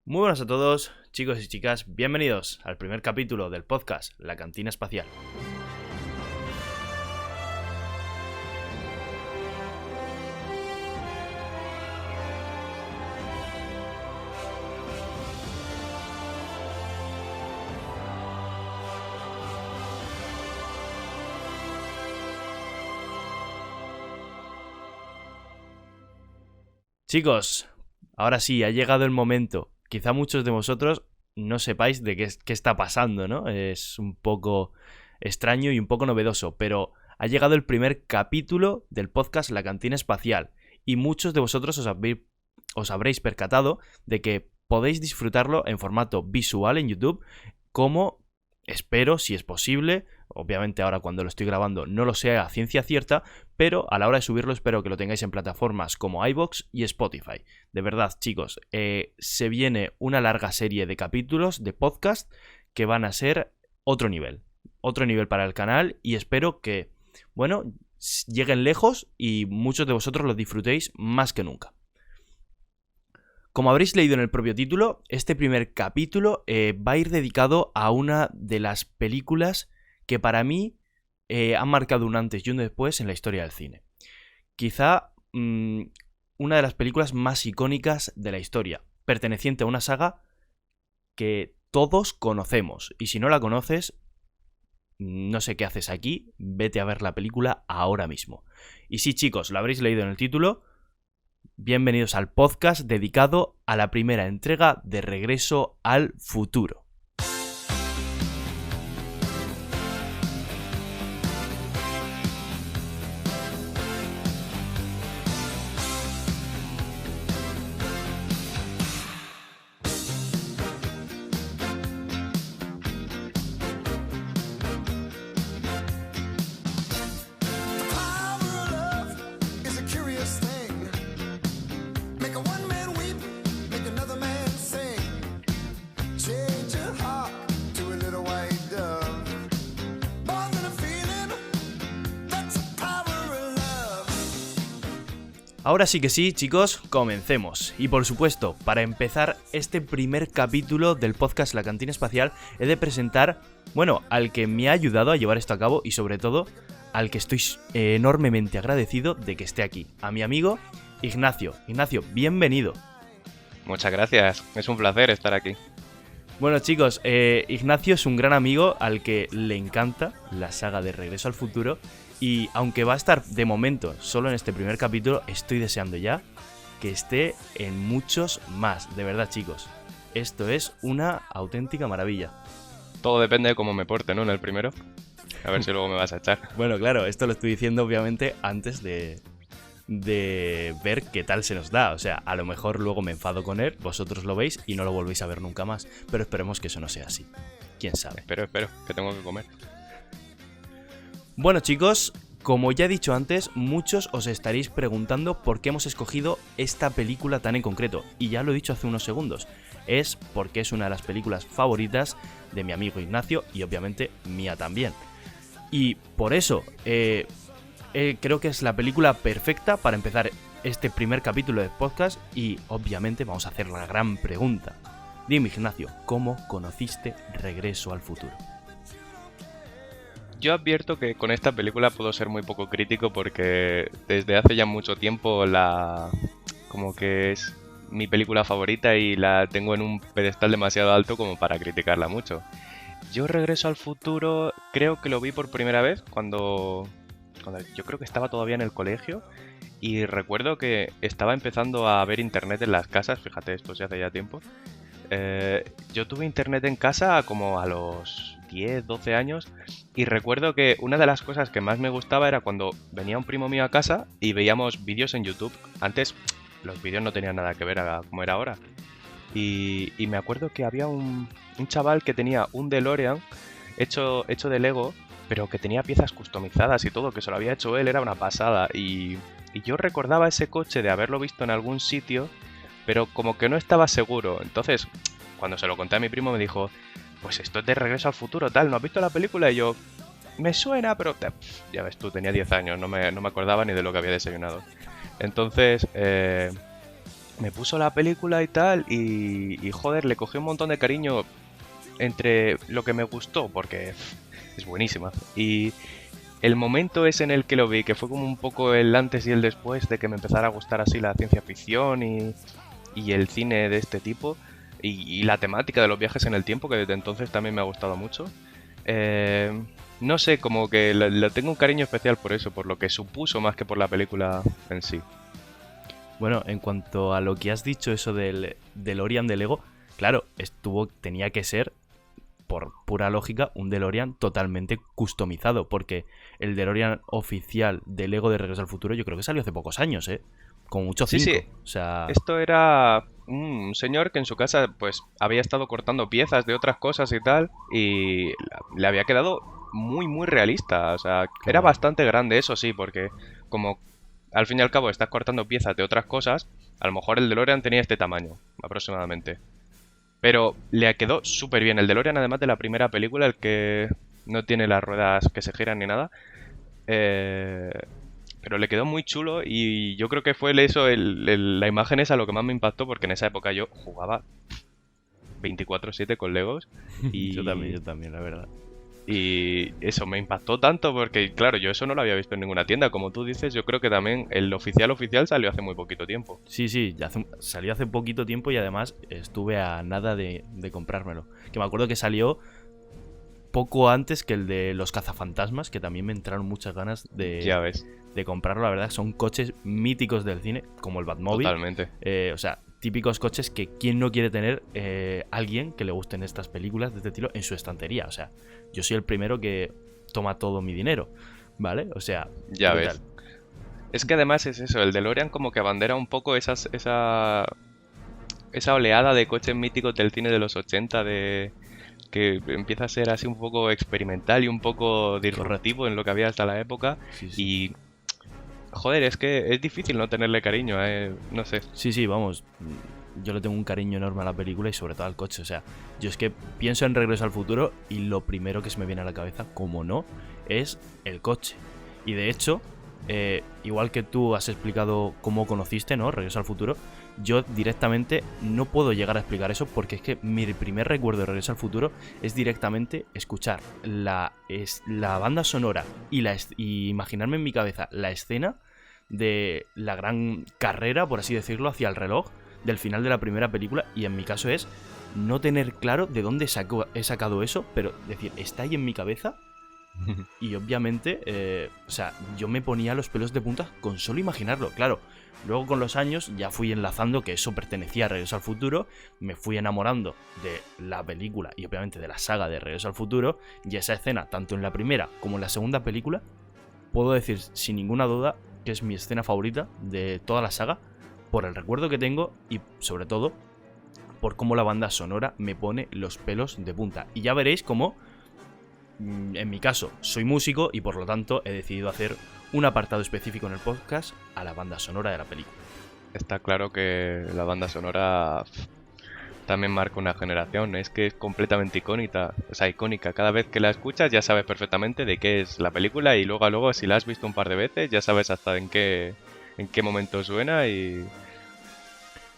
Muy buenas a todos, chicos y chicas, bienvenidos al primer capítulo del podcast La Cantina Espacial. Chicos, ahora sí, ha llegado el momento. Quizá muchos de vosotros no sepáis de qué está pasando, ¿no? Es un poco extraño y un poco novedoso, pero ha llegado el primer capítulo del podcast La Cantina Espacial y muchos de vosotros os habréis percatado de que podéis disfrutarlo en formato visual en YouTube, como espero, si es posible. Obviamente ahora cuando lo estoy grabando no lo sé a ciencia cierta, pero a la hora de subirlo espero que lo tengáis en plataformas como iVoox y Spotify. De verdad, chicos, se viene una larga serie de capítulos de podcast que van a ser otro nivel para el canal y espero que, bueno, lleguen lejos y muchos de vosotros lo disfrutéis más que nunca. Como habréis leído en el propio título, este primer capítulo va a ir dedicado a una de las películas que para mí han marcado un antes y un después en la historia del cine. Quizá una de las películas más icónicas de la historia, perteneciente a una saga que todos conocemos. Y si no la conoces, no sé qué haces aquí, vete a ver la película ahora mismo. Y sí, chicos, lo habréis leído en el título. Bienvenidos al podcast dedicado a la primera entrega de Regreso al Futuro. Ahora sí que sí, chicos, comencemos. Y por supuesto, para empezar este primer capítulo del podcast La Cantina Espacial, he de presentar, bueno, al que me ha ayudado a llevar esto a cabo y sobre todo al que estoy enormemente agradecido de que esté aquí, a mi amigo Ignacio. Ignacio, bienvenido. Muchas gracias, es un placer estar aquí. Bueno, chicos, Ignacio es un gran amigo al que le encanta la saga de Regreso al Futuro. Y aunque va a estar de momento solo en este primer capítulo, estoy deseando ya que esté en muchos más. De verdad, chicos, esto es una auténtica maravilla. Todo depende de cómo me porte, ¿no? En el primero. A ver si luego me vas a echar. Bueno, claro, esto lo estoy diciendo obviamente antes de ver qué tal se nos da. O sea, a lo mejor luego me enfado con él, vosotros lo veis y no lo volvéis a ver nunca más. Pero esperemos que eso no sea así. ¿Quién sabe? Espero, que tengo que comer. Bueno, chicos, como ya he dicho antes, muchos os estaréis preguntando por qué hemos escogido esta película tan en concreto. Y ya lo he dicho hace unos segundos. Es porque es una de las películas favoritas de mi amigo Ignacio y obviamente mía también. Y por eso creo que es la película perfecta para empezar este primer capítulo de podcast y obviamente vamos a hacer la gran pregunta. Dime, Ignacio, ¿cómo conociste Regreso al Futuro? Yo advierto que con esta película puedo ser muy poco crítico porque desde hace ya mucho tiempo como que es mi película favorita y la tengo en un pedestal demasiado alto como para criticarla mucho. Yo Regreso al Futuro creo que lo vi por primera vez cuando yo creo que estaba todavía en el colegio y recuerdo que estaba empezando a ver internet en las casas, fíjate, esto se hace ya tiempo. Yo tuve internet en casa como a los 10, 12 años y recuerdo que una de las cosas que más me gustaba era cuando venía un primo mío a casa y veíamos vídeos en YouTube. Antes los vídeos no tenían nada que ver a como era ahora. Y me acuerdo que había un chaval que tenía un DeLorean hecho de Lego, pero que tenía piezas customizadas y todo, que se lo había hecho él, era una pasada. Y yo recordaba ese coche de haberlo visto en algún sitio, pero como que no estaba seguro. Entonces, cuando se lo conté a mi primo me dijo, pues esto es de Regreso al Futuro, tal, ¿no has visto la película? Y yo, me suena, pero ya ves tú, tenía 10 años, no me acordaba ni de lo que había desayunado. Entonces, me puso la película y tal, y joder, le cogí un montón de cariño entre lo que me gustó, porque es buenísima, y el momento ese en el que lo vi, que fue como un poco el antes y el después de que me empezara a gustar así la ciencia ficción y el cine de este tipo, y la temática de los viajes en el tiempo, que desde entonces también me ha gustado mucho. Eh, no sé, como que le tengo un cariño especial por eso, por lo que supuso más que por la película en sí. Bueno, en cuanto a lo que has dicho, eso del DeLorean de Lego, claro, tenía que ser, por pura lógica, un DeLorean totalmente customizado, porque el DeLorean oficial de Lego de Regreso al Futuro yo creo que salió hace pocos años, ¿eh? Como mucho Sí, 5. sí, O sea, esto era un señor que en su casa pues había estado cortando piezas de otras cosas y tal, y le había quedado muy muy realista. O sea, qué era guay. bastante grande, eso sí, porque como al fin y al cabo estás cortando piezas de otras cosas, a lo mejor el DeLorean tenía este tamaño aproximadamente. Pero le quedó súper bien. El DeLorean, además de la primera película, el que no tiene las ruedas que se giran ni nada, eh, pero le quedó muy chulo, y yo creo que fue eso, la imagen esa lo que más me impactó, porque en esa época yo jugaba 24/7 con Legos, y, Yo también, la verdad. y eso me impactó tanto porque, claro, yo eso no lo había visto en ninguna tienda. Como tú dices, yo creo que también el oficial salió hace muy poquito tiempo. Sí, sí, salió hace poquito tiempo y además estuve a nada de comprármelo. Que me acuerdo que salió poco antes que el de los cazafantasmas, que también me entraron muchas ganas Ya ves, de comprarlo. La verdad, son coches míticos del cine, como el Batmóvil. totalmente. O sea, típicos coches que quién no quiere tener alguien que le gusten estas películas de este estilo en su estantería. O sea, yo soy el primero que toma todo mi dinero, ¿vale? O sea, Ya brutal. ves. Es que además es eso, el DeLorean como que abandera un poco esa oleada de coches míticos del cine de los 80, de que empieza a ser así un poco experimental y un poco Correcto. disruptivo en lo que había hasta la época. Sí, sí. Y joder, es que es difícil no tenerle cariño, no sé. Sí, sí, vamos. Yo le tengo un cariño enorme a la película y sobre todo al coche. O sea, yo es que pienso en Regreso al Futuro y lo primero que se me viene a la cabeza, como no, es el coche. Y de hecho, igual que tú has explicado cómo conociste, ¿no? Regreso al Futuro, yo directamente no puedo llegar a explicar eso porque es que mi primer recuerdo de Regreso al Futuro es directamente escuchar la banda sonora y imaginarme en mi cabeza la escena de la gran carrera, por así decirlo, hacia el reloj del final de la primera película, y en mi caso es no tener claro de dónde he sacado eso, pero decir, está ahí en mi cabeza. Y obviamente, o sea, yo me ponía los pelos de punta con solo imaginarlo. Claro, luego con los años ya fui enlazando que eso pertenecía a Regreso al Futuro, me fui enamorando de la película y obviamente de la saga de Regreso al Futuro, y esa escena, tanto en la primera como en la segunda película, puedo decir sin ninguna duda que es mi escena favorita de toda la saga, por el recuerdo que tengo y sobre todo por cómo la banda sonora me pone los pelos de punta. Y ya veréis cómo, en mi caso, soy músico y por lo tanto he decidido hacer un apartado específico en el podcast a la banda sonora de la película. Está claro que la banda sonora también marca una generación, es que es completamente icónica, o sea, icónica. Cada vez que la escuchas ya sabes perfectamente de qué es la película, y luego si la has visto un par de veces ya sabes hasta en qué momento suena. Y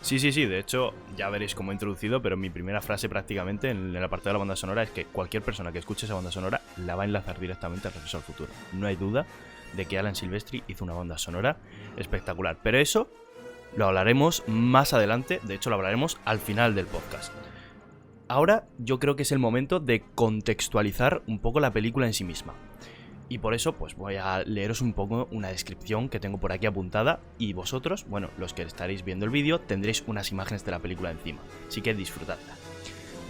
Sí, sí, sí, de hecho ya veréis cómo he introducido, pero mi primera frase prácticamente en el apartado de la banda sonora es que cualquier persona que escuche esa banda sonora la va a enlazar directamente al Regreso al Futuro. No hay duda de que Alan Silvestri hizo una banda sonora espectacular, pero eso lo hablaremos más adelante, de hecho lo hablaremos al final del podcast. Ahora yo creo que es el momento de contextualizar un poco la película en sí misma. Y por eso pues voy a leeros un poco una descripción que tengo por aquí apuntada, y vosotros, bueno, los que estaréis viendo el vídeo, tendréis unas imágenes de la película encima, así que disfrutadla.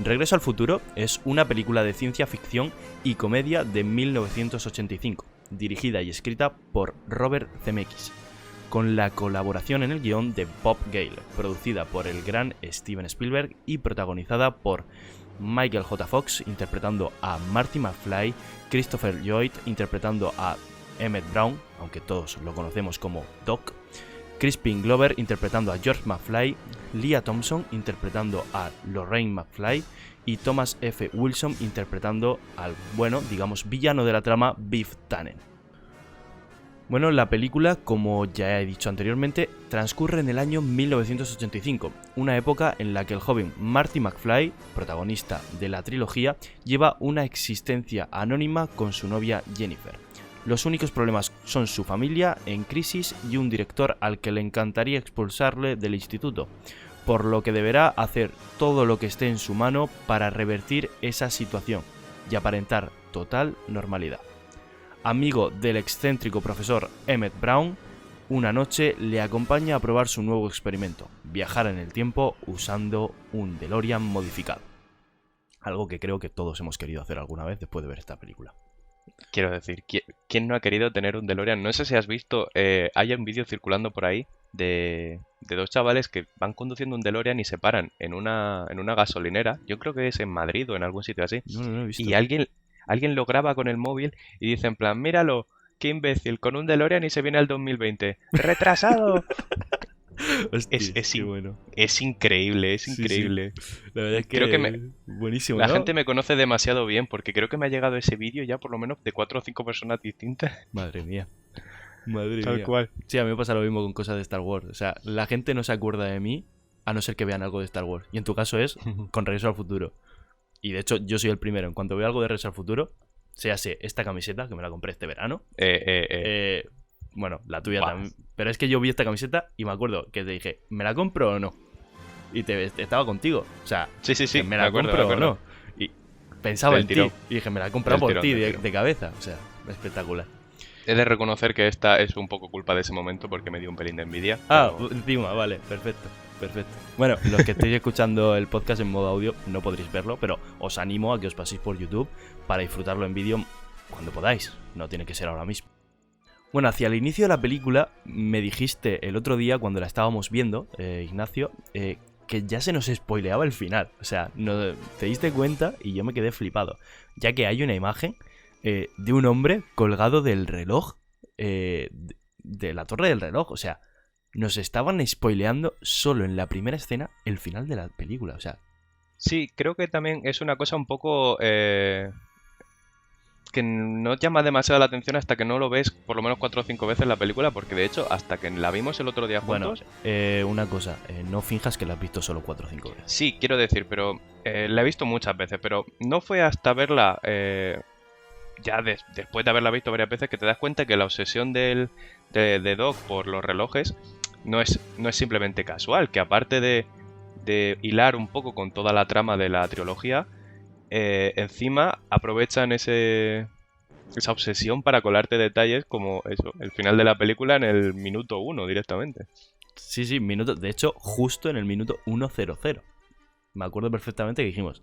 Regreso al Futuro es una película de ciencia ficción y comedia de 1985, dirigida y escrita por Robert Zemeckis, con la colaboración en el guión de Bob Gale, producida por el gran Steven Spielberg y protagonizada por Michael J. Fox interpretando a Marty McFly, Christopher Lloyd interpretando a Emmett Brown, aunque todos lo conocemos como Doc, Crispin Glover interpretando a George McFly, Leah Thompson interpretando a Lorraine McFly y Thomas F. Wilson interpretando al, bueno, digamos, villano de la trama, Biff Tannen. Bueno, la película, como ya he dicho anteriormente, transcurre en el año 1985, una época en la que el joven Marty McFly, protagonista de la trilogía, lleva una existencia anónima con su novia Jennifer. Los únicos problemas son su familia en crisis y un director al que le encantaría expulsarle del instituto, por lo que deberá hacer todo lo que esté en su mano para revertir esa situación y aparentar total normalidad. Amigo del excéntrico profesor Emmett Brown, una noche le acompaña a probar su nuevo experimento, viajar en el tiempo usando un DeLorean modificado. Algo que creo que todos hemos querido hacer alguna vez después de ver esta película. Quiero decir, ¿quién no ha querido tener un DeLorean? No sé si has visto, hay un vídeo circulando por ahí de dos chavales que van conduciendo un DeLorean y se paran en una gasolinera. Yo creo que es en Madrid o en algún sitio así. No he visto. Y alguien lo graba con el móvil y dice en plan, míralo, qué imbécil, con un DeLorean y se viene al 2020. ¡Retrasado! Hostia, qué bueno. Es increíble, es Sí, increíble. La verdad es que Creo que buenísimo, la ¿no? gente me conoce demasiado bien porque creo que me ha llegado ese vídeo ya por lo menos de 4 o 5 personas distintas. Madre mía. Madre Tal mía. cual. Sí, a mí me pasa lo mismo con cosas de Star Wars. O sea, la gente no se acuerda de mí a no ser que vean algo de Star Wars. Y en tu caso es con Regreso al Futuro. Y de hecho, yo soy el primero. En cuanto veo algo de Regreso al Futuro, séase esta camiseta, que me la compré este verano. Bueno, la tuya Buah. también. Pero es que yo vi esta camiseta y me acuerdo que te dije, ¿me la compro o no? Y estaba contigo. O sea, Sí, que me la acuerdo, compro me o acuerdo. no. Y pensaba Del en ti. tirón. Y dije, me la he comprado Del por tirón, ti del de tirón. cabeza. O sea, espectacular. He de reconocer que esta es un poco culpa de ese momento porque me dio un pelín de envidia. Ah, pero- encima, vale, perfecto. Bueno, los que estéis escuchando el podcast en modo audio no podréis verlo, pero os animo a que os paséis por YouTube para disfrutarlo en vídeo cuando podáis. No tiene que ser ahora mismo. Bueno, hacia el inicio de la película me dijiste el otro día cuando la estábamos viendo, Ignacio, que ya se nos spoileaba el final. O sea, no, te diste cuenta y yo me quedé flipado, ya que hay una imagen de un hombre colgado del reloj, de la torre del reloj. O sea, nos estaban spoileando solo en la primera escena el final de la película. O sea, Sí, creo que también es una cosa un poco que no llama demasiado la atención hasta que no lo ves por lo menos 4 o 5 veces la película, porque de hecho, hasta que la vimos el otro día bueno, juntos, una cosa, no finjas que la has visto solo 4 o 5 veces. sí, quiero decir, pero la he visto muchas veces, pero no fue hasta verla ya después de haberla visto varias veces que te das cuenta que la obsesión de Doc por los relojes no es simplemente casual, que aparte de hilar un poco con toda la trama de la trilogía, encima aprovechan esa obsesión para colarte detalles como eso, el final de la película en el minuto 1 directamente. Sí, de hecho, justo en el minuto 1:00. Me acuerdo perfectamente que dijimos,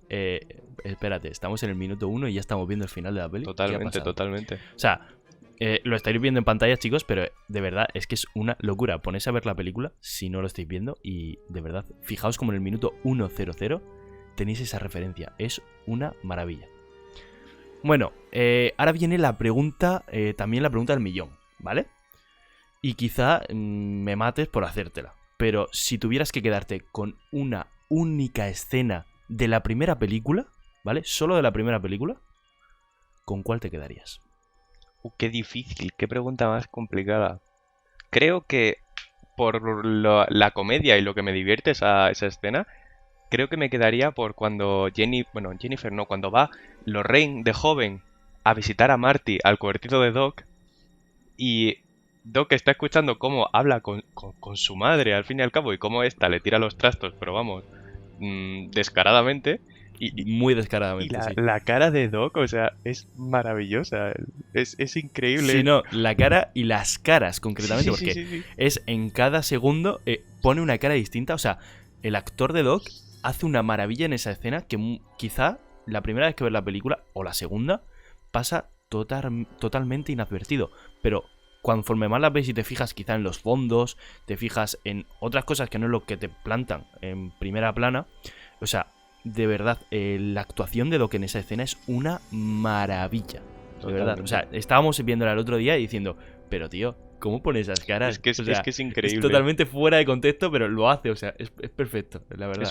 espérate, estamos en el minuto 1 y ya estamos viendo el final de la peli. ¿Qué ha Totalmente, pasado? totalmente. O sea, lo estáis viendo en pantalla, chicos, pero de verdad es que es una locura. Ponéis a ver la película si no lo estáis viendo y de verdad, fijaos como en el minuto 1:00 tenéis esa referencia. Es una maravilla. Bueno, ahora viene la pregunta, también la pregunta del millón, ¿vale? Y quizá me mates por hacértela. Pero si tuvieras que quedarte con una única escena de la primera película, ¿vale? Solo de la primera película, ¿con cuál te quedarías? Qué difícil, qué pregunta más complicada. Creo que por la comedia y lo que me divierte esa escena, creo que me quedaría por cuando Jennifer no, cuando va Lorraine de joven a visitar a Marty al cobertizo de Doc y Doc está escuchando cómo habla con su madre al fin y al cabo y cómo ésta le tira los trastos, pero vamos, descaradamente. Muy Y descaradamente, sí. la cara de Doc, o sea, es maravillosa. Es increíble. Sí, no, la cara y las caras, concretamente, Sí, sí, porque sí, sí. es en cada segundo pone una cara distinta. O sea, el actor de Doc hace una maravilla en esa escena que quizá la primera vez que ves la película, o la segunda, pasa totalmente inadvertido. Pero conforme más la ves y te fijas quizá en los fondos, te fijas en otras cosas que no es lo que te plantan en primera plana, o sea, de verdad, la actuación de Doc en esa escena es una maravilla. De verdad, o sea, estábamos viéndola el otro día y diciendo, pero tío, ¿cómo pone esas caras? Es que es, O sea, es que es increíble. es totalmente fuera de contexto, pero lo hace, o sea, es perfecto, la verdad.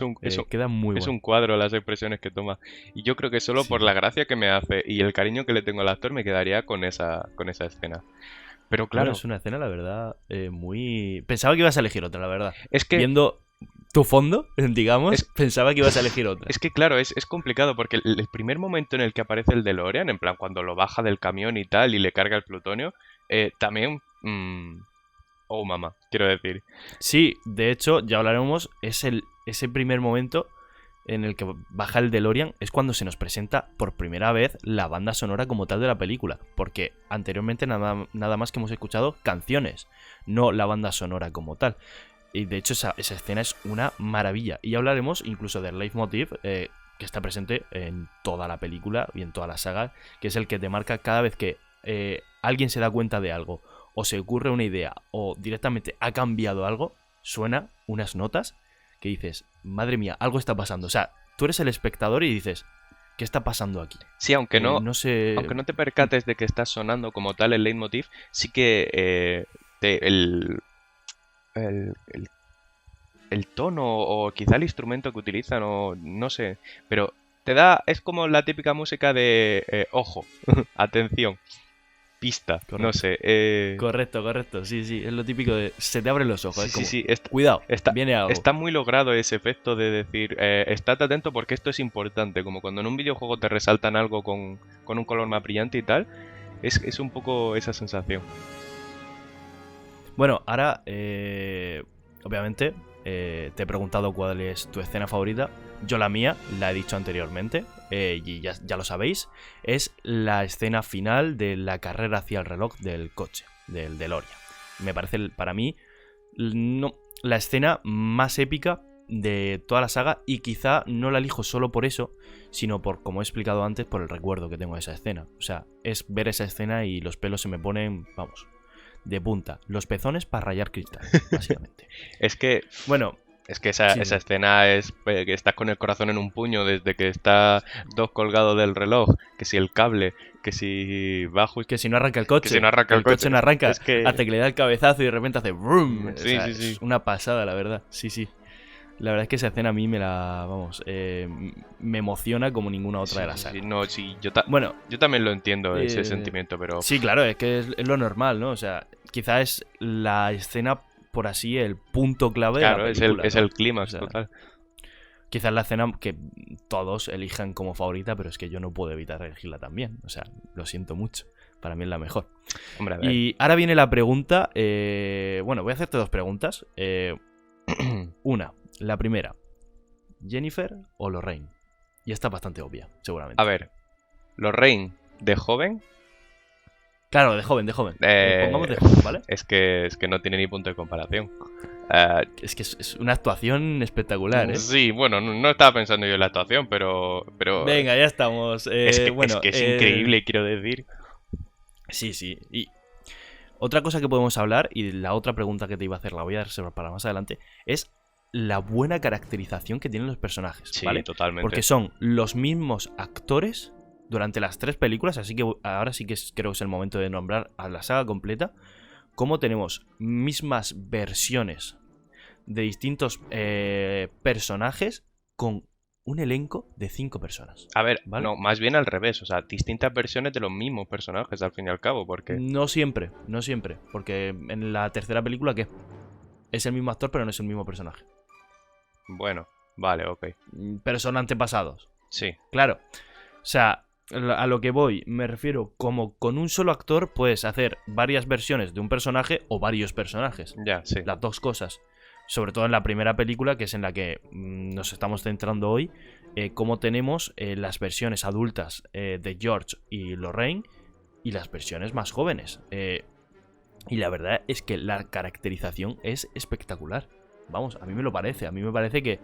Queda muy Es bueno. un cuadro las expresiones que toma. Y yo creo que solo Sí. por la gracia que me hace y el cariño que le tengo al actor me quedaría con esa escena. Pero Bueno, claro, es una escena, la verdad, muy... Pensaba que ibas a elegir otra, la verdad. es que Viendo tu fondo, digamos, es, pensaba que ibas a elegir otra. es que claro, es complicado porque el primer momento en el que aparece el DeLorean, en plan cuando lo baja del camión y tal y le carga el plutonio, también... oh, mamá, quiero decir. Sí, de hecho, ya hablaremos, ese primer momento en el que baja el DeLorean es cuando se nos presenta por primera vez la banda sonora como tal de la película, porque anteriormente nada más que hemos escuchado canciones, no la banda sonora como tal. Y de hecho esa escena es una maravilla. Y ya hablaremos incluso del leitmotiv que está presente en toda la película y en toda la saga, que es el que te marca cada vez que alguien se da cuenta de algo, o se ocurre una idea, o directamente ha cambiado algo, suena unas notas que dices, madre mía, algo está pasando. O sea, tú eres el espectador y dices, ¿qué está pasando aquí? Sí, No sé... aunque no te percates de que está sonando como tal el leitmotiv, sí que el, el- el tono o quizá el instrumento que utilizan o no sé, pero es como la típica música de ojo, atención, pista, no Correcto. sé. Correcto, sí, sí, es lo típico de se te abren los ojos, Sí, es sí, como, sí, cuidado, está, viene algo. está muy logrado ese efecto de decir, estate atento porque esto es importante, como cuando en un videojuego te resaltan algo con un color más brillante y tal, es un poco esa sensación. Bueno, ahora, obviamente, te he preguntado cuál es tu escena favorita. Yo la mía, la he dicho anteriormente, y ya lo sabéis, es la escena final de la carrera hacia el reloj del coche, del DeLorean. Me parece, para mí, no, la escena más épica de toda la saga, y quizá no la elijo solo por eso, sino por, como he explicado antes, por el recuerdo que tengo de esa escena. O sea, es ver esa escena y los pelos se me ponen, vamos, de punta. Los pezones para rayar cristal, básicamente. Es que Bueno, Es que sí, esa sí. escena es que estás con el corazón en un puño desde que está dos colgado del reloj, que si el cable, que si va Que justo, si no arranca el que si no coche, arranca que el el coche coche. no arranca Es que hasta que le da el cabezazo y de repente hace brum. O sí, sea, sí, sí. es una pasada, la verdad. Sí, sí. La verdad es que esa escena a mí me la, vamos, me emociona como ninguna otra de Sí, la sí, sí, saga. no, sí, Bueno, yo también lo entiendo ese eh, sentimiento, pero sí, claro, es que es lo normal, ¿no? O sea, quizá es la escena, por así, el punto clave de la claro, película, es el ¿no? O clímax sea, total. quizás la escena que todos elijan como favorita, pero es que yo no puedo evitar elegirla también. O sea, lo siento mucho. Para mí es la mejor. Hombre, a ver. Y ahora viene la pregunta. Bueno, voy a hacerte dos preguntas. Una, la primera. ¿Jennifer o Lorraine? Y esta es bastante obvia, seguramente. A ver, Lorraine de joven, Claro, de joven, de joven. Pongamos eh, de joven, ¿vale? es que no tiene ni punto de comparación. Eh, Es que es una actuación espectacular, ¿eh? sí, bueno, no estaba pensando yo en la actuación, pero Venga, ya estamos. es Bueno, que es increíble, quiero decir. sí, sí. Y otra cosa que podemos hablar, y la otra pregunta que te iba a hacer la voy a reservar para más adelante, es la buena caracterización que tienen los personajes, Sí, ¿vale? totalmente. Porque son los mismos actores durante las tres películas, así que ahora sí que creo que es el momento de nombrar a la saga completa, como tenemos mismas versiones de distintos personajes con un elenco de 5 personas, A ver, ¿vale? no, más bien al revés, o sea, distintas versiones de los mismos personajes al fin y al cabo, porque, No siempre, no siempre, porque en la tercera película, ¿qué? Es el mismo actor, pero no es el mismo personaje. bueno, vale, ok, Pero son antepasados. sí, Claro. O sea, a lo que voy, me refiero como con un solo actor puedes hacer varias versiones de un personaje o varios personajes. ya, sí. Las dos cosas. Sobre todo en la primera película, que es en la que nos estamos centrando hoy, cómo tenemos las versiones adultas de George y Lorraine y las versiones más jóvenes. Y la verdad es que la caracterización es espectacular. Vamos, a mí me lo parece. A mí me parece que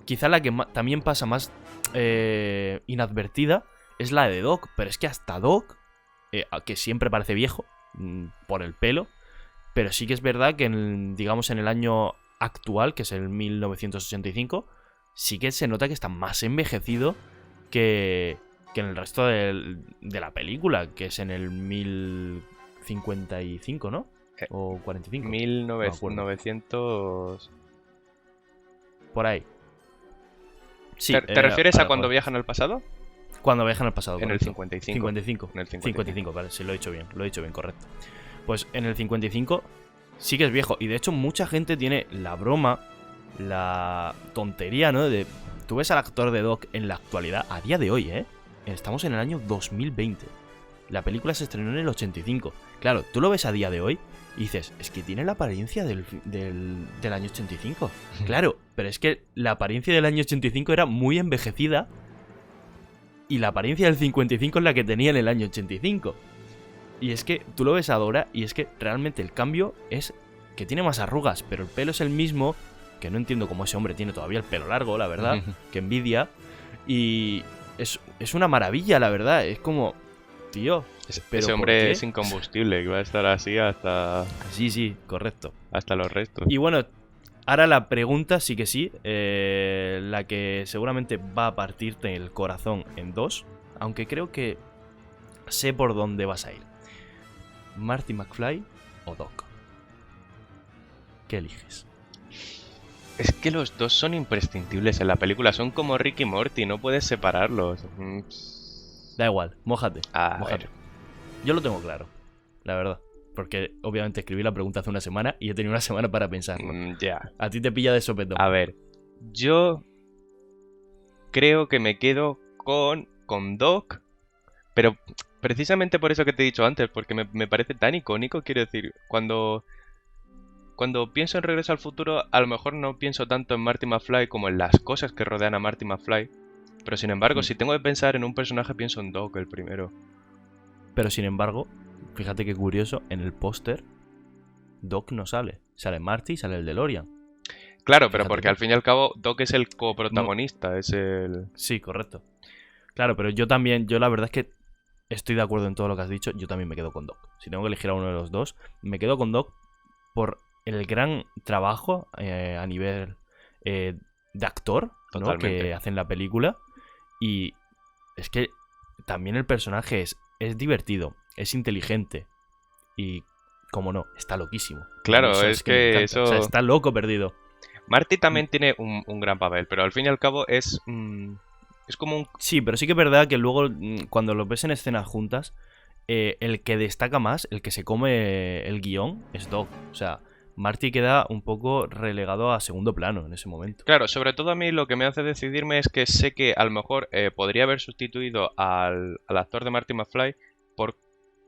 quizá la que también pasa más inadvertida es la de Doc. Pero es que hasta Doc, que siempre parece viejo por el pelo, pero sí que es verdad que digamos en el año actual, que es el 1985, sí que se nota que está más envejecido que en el resto de la película, que es en el 1055, ¿no? Eh, O 45. No me acuerdo. 1900... Por ahí. Sí, ¿Te refieres a ahora, cuando joder. viajan al pasado? Cuando viajan al pasado, En el correcto. 55. 55. En el 55. 55, vale, sí, lo he dicho bien, correcto. Pues en el 55 sí que es viejo. Y de hecho mucha gente tiene la broma, la tontería, ¿no? De tú ves al actor de Doc en la actualidad, a día de hoy, ¿eh? Estamos en el año 2020. La película se estrenó en el 85. Claro, tú lo ves a día de hoy y dices, es que tiene la apariencia del año 85. Claro, pero es que la apariencia del año 85 era muy envejecida y la apariencia del 55 es la que tenía en el año 85. Y es que tú lo ves ahora y es que realmente el cambio es que tiene más arrugas, pero el pelo es el mismo, que no entiendo cómo ese hombre tiene todavía el pelo largo, la verdad, que envidia. Y es una maravilla, la verdad, es como... Tío, pero ese hombre es incombustible, que va a estar así hasta... Sí, correcto. Hasta los restos. Y bueno, ahora la pregunta sí que sí, la que seguramente va a partirte el corazón en dos, aunque creo que sé por dónde vas a ir. ¿Marty McFly o Doc? ¿Qué eliges? Es que los dos son imprescindibles en la película, son como Rick y Morty, no puedes separarlos. Da igual, mójate. Mójate. Yo lo tengo claro, la verdad. Porque obviamente escribí la pregunta hace una semana y he tenido una semana para pensarlo. Ya. A ti te pilla de sopetón. A ver, yo creo que me quedo con Doc, pero precisamente por eso que te he dicho antes, porque me parece tan icónico, quiero decir, cuando pienso en Regreso al Futuro, a lo mejor no pienso tanto en Marty McFly como en las cosas que rodean a Marty McFly. Pero sin embargo, si tengo que pensar en un personaje, pienso en Doc, el primero. Pero sin embargo, fíjate qué curioso, en el póster, Doc no sale. Sale Marty y sale el DeLorean. Claro, pero porque al fin y al cabo, Doc es el coprotagonista, es el... Sí, correcto. Claro, pero yo la verdad es que estoy de acuerdo en todo lo que has dicho, yo también me quedo con Doc. Si tengo que elegir a uno de los dos, me quedo con Doc por el gran trabajo a nivel de actor, ¿no? Que hace en la película. Y es que también el personaje es divertido, es inteligente y, como no, está loquísimo. Claro, es que eso... O sea, está loco perdido. Marty también tiene un gran papel, pero al fin y al cabo es como un... Sí, pero sí que es verdad que luego, cuando los ves en escenas juntas, el que destaca más, el que se come el guión, es Doc. O sea... Marty queda un poco relegado a segundo plano en ese momento. Claro, sobre todo a mí lo que me hace decidirme es que sé que a lo mejor podría haber sustituido al actor de Marty McFly por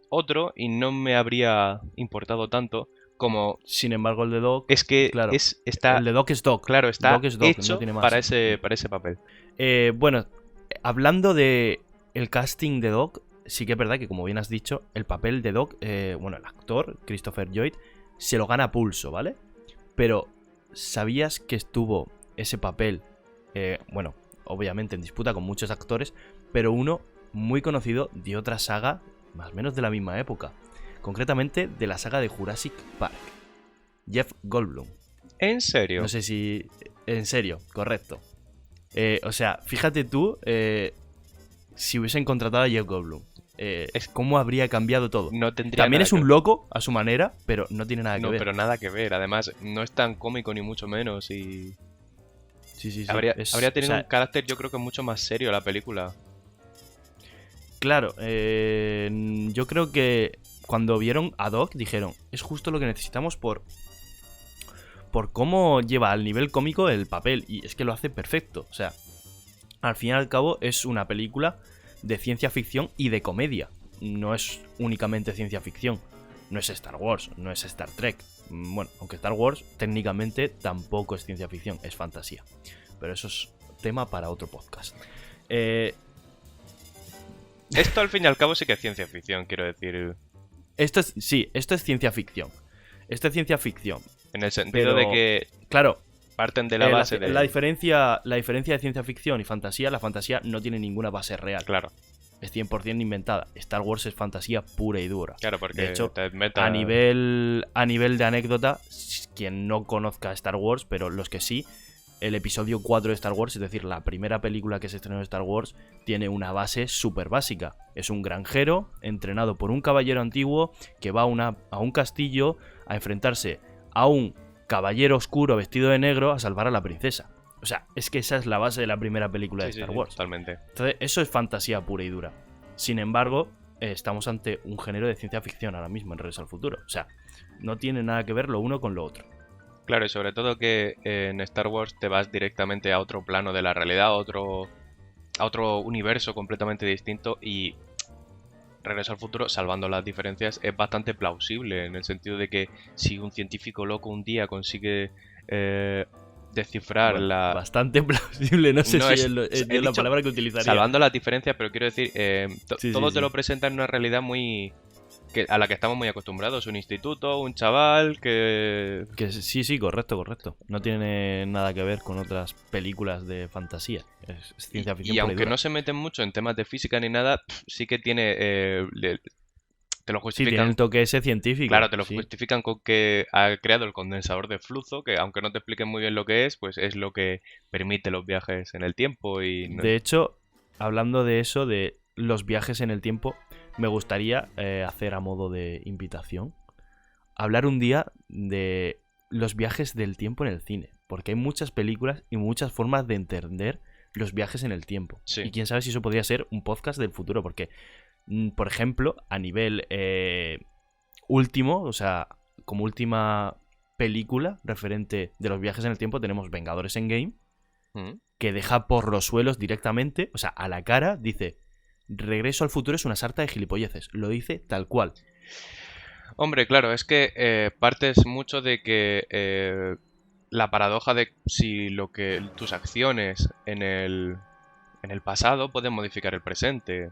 otro y no me habría importado tanto como... Sin embargo, el de Doc... Es que claro, está... El de Doc es Doc. Claro, está Doc es Doc, hecho no tiene más. para ese papel. Bueno, hablando de el casting de Doc, sí que es verdad que, como bien has dicho, el papel de Doc, bueno, el actor, Christopher Lloyd, se lo gana a pulso, ¿vale? Pero, ¿sabías que estuvo ese papel, bueno, obviamente en disputa con muchos actores, pero uno muy conocido de otra saga, más o menos de la misma época? Concretamente de la saga de Jurassic Park. Jeff Goldblum. ¿En serio? No sé si... En serio, correcto. O sea, fíjate tú, si hubiesen contratado a Jeff Goldblum. ¿Cómo habría cambiado todo? No tendría También nada es un que... loco a su manera, pero no tiene nada que ver. No, pero nada que ver. Además, no es tan cómico ni mucho menos y... Sí. Habría tenido un carácter, yo creo que mucho más serio la película. Claro, yo creo que cuando vieron a Doc dijeron, es justo lo que necesitamos por cómo lleva al nivel cómico el papel. Y es que lo hace perfecto. O sea, al fin y al cabo es una película de ciencia ficción y de comedia. No es únicamente ciencia ficción. No es Star Wars, no es Star Trek. Bueno, aunque Star Wars técnicamente tampoco es ciencia ficción, es fantasía. Pero eso es tema para otro podcast. Esto al fin y al cabo sí que es ciencia ficción, quiero decir. Esto es ciencia ficción. Esto es ciencia ficción. En el sentido de que... Claro. Parten de la base de... La diferencia de ciencia ficción y fantasía, la fantasía no tiene ninguna base real. Claro. Es 100% inventada. Star Wars es fantasía pura y dura. Claro, porque de hecho, te meta... a nivel de anécdota, quien no conozca Star Wars, pero los que sí, el episodio 4 de Star Wars, es decir, la primera película que se estrenó en Star Wars, tiene una base súper básica. Es un granjero entrenado por un caballero antiguo que va a un castillo a enfrentarse a un caballero oscuro vestido de negro a salvar a la princesa. O sea, es que esa es la base de la primera película de Star Wars. Totalmente. Entonces, eso es fantasía pura y dura. Sin embargo, estamos ante un género de ciencia ficción ahora mismo en Regreso al Futuro. O sea, no tiene nada que ver lo uno con lo otro. Claro, y sobre todo que en Star Wars te vas directamente a otro plano de la realidad, a otro universo completamente distinto, y Regreso al Futuro, salvando las diferencias, es bastante plausible en el sentido de que si un científico loco un día consigue descifrar Bueno, la... bastante plausible, no sé No, si es- es he la dicho palabra que utilizaría. salvando las diferencias, pero quiero decir, Sí, todo sí, te lo sí. presenta en una realidad a la que estamos muy acostumbrados. Un instituto, un chaval que... Que sí, correcto, correcto. No tiene nada que ver con otras películas de fantasía. Es ciencia ficción Y pura y aunque dura. no se meten mucho en temas de física ni nada, sí que tiene... te lo Sí, tiene el justifican. toque ese científico, Claro, te lo sí. justifican con que ha creado el condensador de flujo, que aunque no te expliquen muy bien lo que es, pues es lo que permite los viajes en el tiempo y no De hecho, hablando de eso, de los viajes en el tiempo, me gustaría hacer a modo de invitación, hablar un día de los viajes del tiempo en el cine. Porque hay muchas películas y muchas formas de entender los viajes en el tiempo. Sí. Y quién sabe si eso podría ser un podcast del futuro, porque, por ejemplo, a nivel último, o sea, como última película referente de los viajes en el tiempo, tenemos Vengadores Endgame, Mm. que deja por los suelos directamente, o sea, a la cara, dice: Regreso al futuro es una sarta de gilipolleces. Lo dice tal cual. Hombre, claro, es que partes mucho de que la paradoja de si lo que tus acciones en el pasado pueden modificar el presente.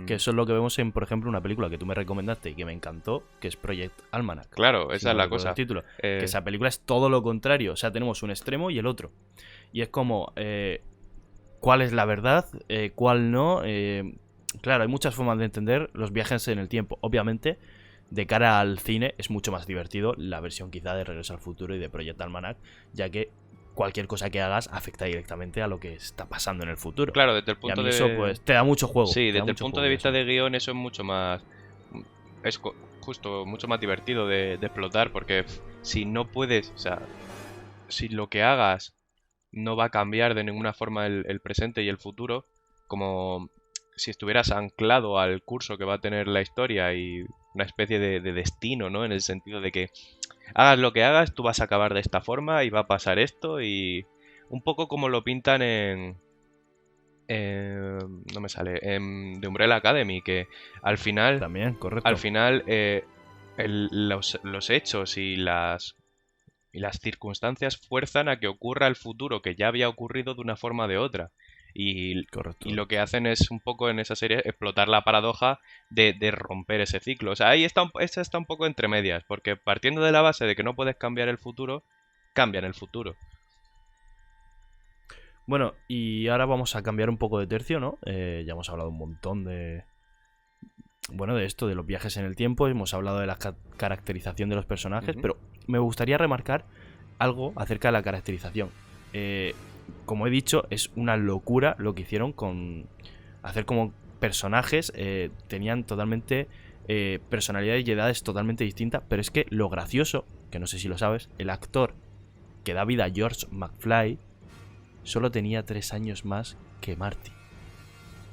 Que eso es lo que vemos en, por ejemplo, una película que tú me recomendaste y que me encantó, que es Project Almanac. Claro, Si esa es no la recuerdo el cosa. título. Eh, Que esa película es todo lo contrario. O sea, tenemos un extremo y el otro. Y es como, ¿cuál es la verdad? ¿Cuál no? Claro, hay muchas formas de entender los viajes en el tiempo. Obviamente, de cara al cine es mucho más divertido la versión quizá de Regreso al Futuro y de Project Almanac, ya que cualquier cosa que hagas afecta directamente a lo que está pasando en el futuro. claro, desde el Y a punto mí eso, de... pues, te da mucho juego. Sí, te da desde el mucho punto juego de de vista eso. de guión eso es mucho más... Es justo mucho más divertido de explotar porque si no puedes, o sea, si lo que hagas no va a cambiar de ninguna forma el presente y el futuro, como si estuvieras anclado al curso que va a tener la historia y una especie de destino, ¿no? En el sentido de que hagas lo que hagas, tú vas a acabar de esta forma y va a pasar esto y un poco como lo pintan no me sale, en The Umbrella Academy, que al final, También, correcto. al final los hechos y las circunstancias fuerzan a que ocurra el futuro que ya había ocurrido de una forma o de otra. Correcto. Y lo que hacen es un poco en esa serie explotar la paradoja de romper ese ciclo. O sea, ahí está, esa está un poco entre medias, porque partiendo de la base de que no puedes cambiar el futuro, cambian el futuro. Bueno, y ahora vamos a cambiar un poco de tercio, ¿no? Ya hemos hablado un montón de... Bueno, de esto, de los viajes en el tiempo, hemos hablado de la caracterización de los personajes, Ujú. pero me gustaría remarcar algo acerca de la caracterización. Como he dicho, es una locura lo que hicieron con hacer como personajes, tenían totalmente personalidades y edades totalmente distintas, pero es que lo gracioso, que no sé si lo sabes, el actor que da vida a George McFly solo tenía 3 años más que Marty.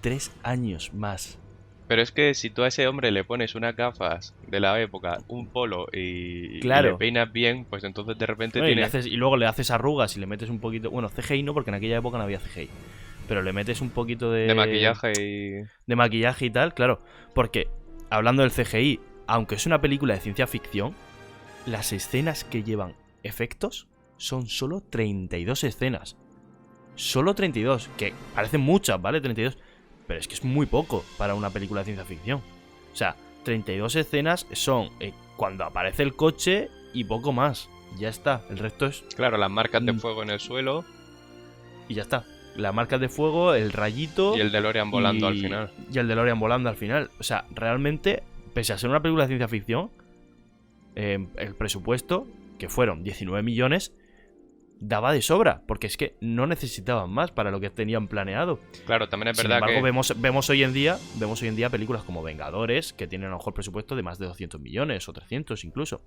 3 años más. Pero es que si tú a ese hombre le pones unas gafas de la época, un polo y le Claro. peinas bien, pues entonces de repente No, tiene... y luego le haces arrugas y le metes un poquito... Bueno, CGI no, porque en aquella época no había CGI. Pero le metes un poquito de maquillaje y... de maquillaje y tal, claro. Porque, hablando del CGI, aunque es una película de ciencia ficción, las escenas que llevan efectos son solo 32 escenas. Solo 32, que parecen muchas, ¿vale? 32. Pero es que es muy poco para una película de ciencia ficción. O sea, 32 escenas son cuando aparece el coche y poco más. Ya está. El resto es... Claro, las marcas de fuego en el suelo Y ya está. Las marcas de fuego, el rayito... y el DeLorean volando al final. Y el DeLorean volando al final. O sea, realmente, pese a ser una película de ciencia ficción, el presupuesto, que fueron 19 millones, daba de sobra. Porque es que no necesitaban más para lo que tenían planeado. Claro, también es Sin verdad embargo, que... vemos hoy en día películas como Vengadores, que tienen a lo mejor presupuesto de más de 200 millones o 300 incluso.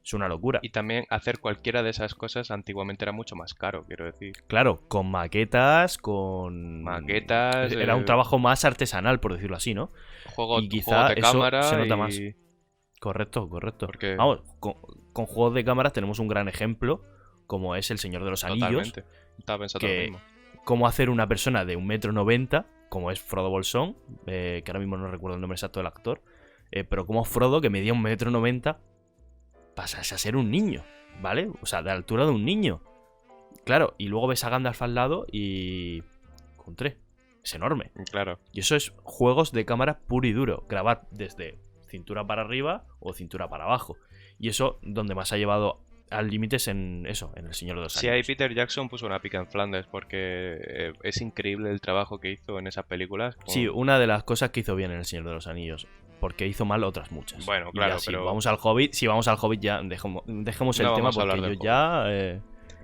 Es una locura. Y también hacer cualquiera de esas cosas antiguamente era mucho más caro, quiero decir. Claro, con maquetas, con... Maquetas, Era un trabajo más artesanal, por decirlo así, ¿no? juegos Y quizá de eso cámara se nota y... más. Correcto, correcto. Porque Vamos, con juegos de cámaras tenemos un gran ejemplo, como es El Señor de los Anillos. totalmente. Estaba pensando lo Que mismo. cómo hacer una persona de 1,90 m, como es Frodo Bolsón, que ahora mismo no recuerdo el nombre exacto del actor, pero como Frodo, que medía 1,90 m, pasase a ser un niño, ¿vale? O sea, de la altura de un niño. Claro, y luego ves a Gandalf al lado y... Contré. Es enorme. Claro. Y eso es juegos de cámara puro y duro. Grabar desde cintura para arriba o cintura para abajo. Y eso donde más ha llevado al límite es en eso, en El Señor de los Sí, Anillos. ahí Peter Jackson puso una pica en Flandes porque es increíble el trabajo que hizo en esas películas. Sí, una de las cosas que hizo bien en El Señor de los Anillos. Porque hizo mal otras muchas. Bueno, Y claro, ya, pero... si vamos al Hobbit ya dejemos el No tema vamos a hablar porque del yo ya...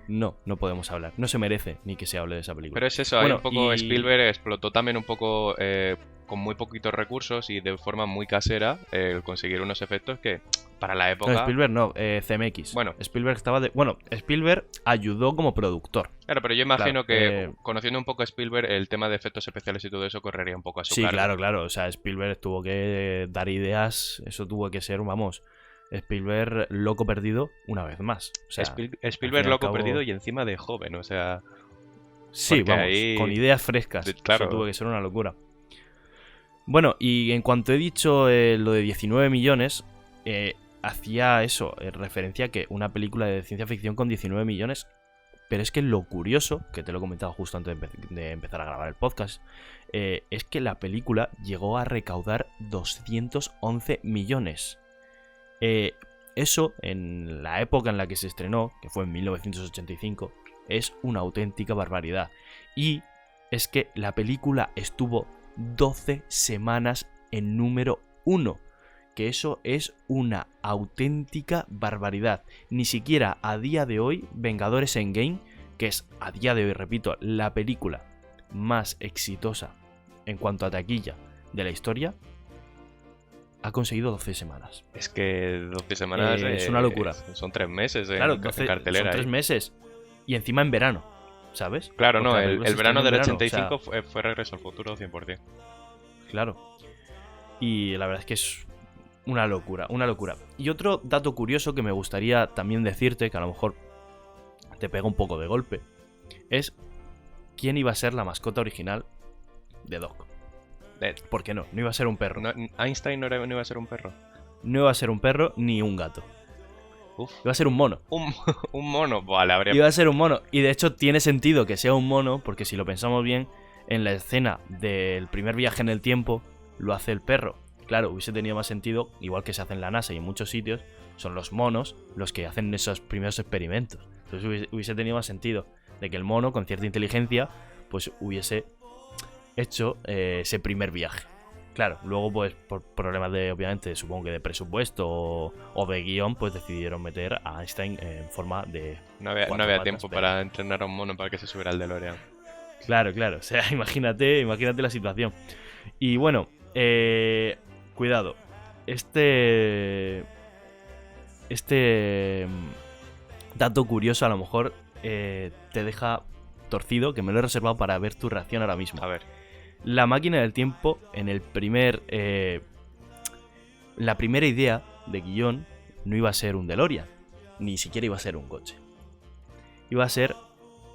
no podemos hablar. No se merece ni que se hable de esa película. Pero es eso, Bueno, hay un poco y- Spielberg explotó también un poco con muy poquitos recursos y de forma muy casera el conseguir unos efectos que para la No, época... Spielberg no, CMX. Bueno. Spielberg estaba de... Bueno, Spielberg ayudó como productor. Claro, pero yo imagino Claro, que conociendo un poco a Spielberg, el tema de efectos especiales y todo eso correría un poco a su Sí, cargo. claro. O sea, Spielberg tuvo que dar ideas. Eso tuvo que ser, vamos, Spielberg loco perdido una vez más. O sea, Spielberg al fin y al loco cabo- perdido y encima de joven, o sea... Sí, porque vamos, ahí- con ideas frescas. Claro. Eso tuvo que ser una locura. Bueno, y en cuanto he dicho lo de 19 millones, hacía eso, referencia a que una película de ciencia ficción con 19 millones. Pero es que lo curioso, que te lo he comentado justo antes de empezar a grabar el podcast, es que la película llegó a recaudar 211 millones. Eso, en la época en la que se estrenó, que fue en 1985, es una auténtica barbaridad. Y es que la película estuvo 12 semanas en número 1. Que eso es una auténtica barbaridad. Ni siquiera a día de hoy, Vengadores Endgame, que es a día de hoy, repito, la película más exitosa en cuanto a taquilla de la historia, ha conseguido 12 semanas. Es que 12 semanas... Es una locura. Son 3 meses Claro, en 12, cartelera. son 3 ahí. meses. Y encima en verano, ¿sabes? Claro, Porque no, la película se el verano estrenó del en verano, 85 o sea, fue Regreso al Futuro 100%. Claro. Y la verdad es que es una locura, una locura. Y otro dato curioso que me gustaría también decirte, que a lo mejor te pega un poco de golpe, es quién iba a ser la mascota original de Doc. ¿Por qué no? No iba a ser un perro. No, Einstein no iba a ser un perro. No iba a ser un perro ni un gato. Uf. Iba a ser un mono. Un mono. Vale, habría... Iba a ser un mono. Y de hecho tiene sentido que sea un mono, porque si lo pensamos bien, en la escena del primer viaje en el tiempo lo hace el perro. Claro, hubiese tenido más sentido, igual que se hace en la NASA y en muchos sitios, son los monos los que hacen esos primeros experimentos. Entonces hubiese tenido más sentido de que el mono, con cierta inteligencia, pues hubiese hecho ese primer viaje. Claro, luego pues por problemas de, obviamente, supongo que de presupuesto o de guión, pues decidieron meter a Einstein en forma de... No había cuatro patas, tiempo pero- para entrenar a un mono para que se subiera al DeLorean. Claro, o sea, imagínate la situación. Y bueno, cuidado. Este dato curioso a lo mejor te deja torcido, que me lo he reservado para ver tu reacción ahora mismo. A ver. La máquina del tiempo, en el la primera idea de guión, no iba a ser un DeLorean, ni siquiera iba a ser un coche. Iba a ser,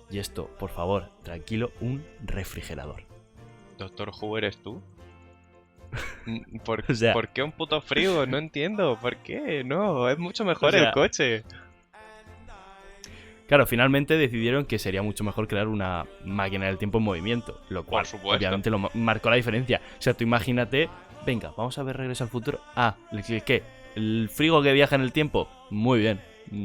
y esto, por favor, tranquilo, un refrigerador. Doctor Who, ¿eres tú? ¿Por, O sea- ¿por qué un puto frío? No entiendo. ¿Por qué? No, es mucho mejor O sea- el coche. Claro, finalmente decidieron que sería mucho mejor crear una máquina del tiempo en movimiento, lo cual supuesto. obviamente lo marcó la diferencia. O sea, tú imagínate, venga, vamos a ver Regreso al Futuro. Ah, ¿qué? ¿El frigo que viaja en el tiempo? Muy bien.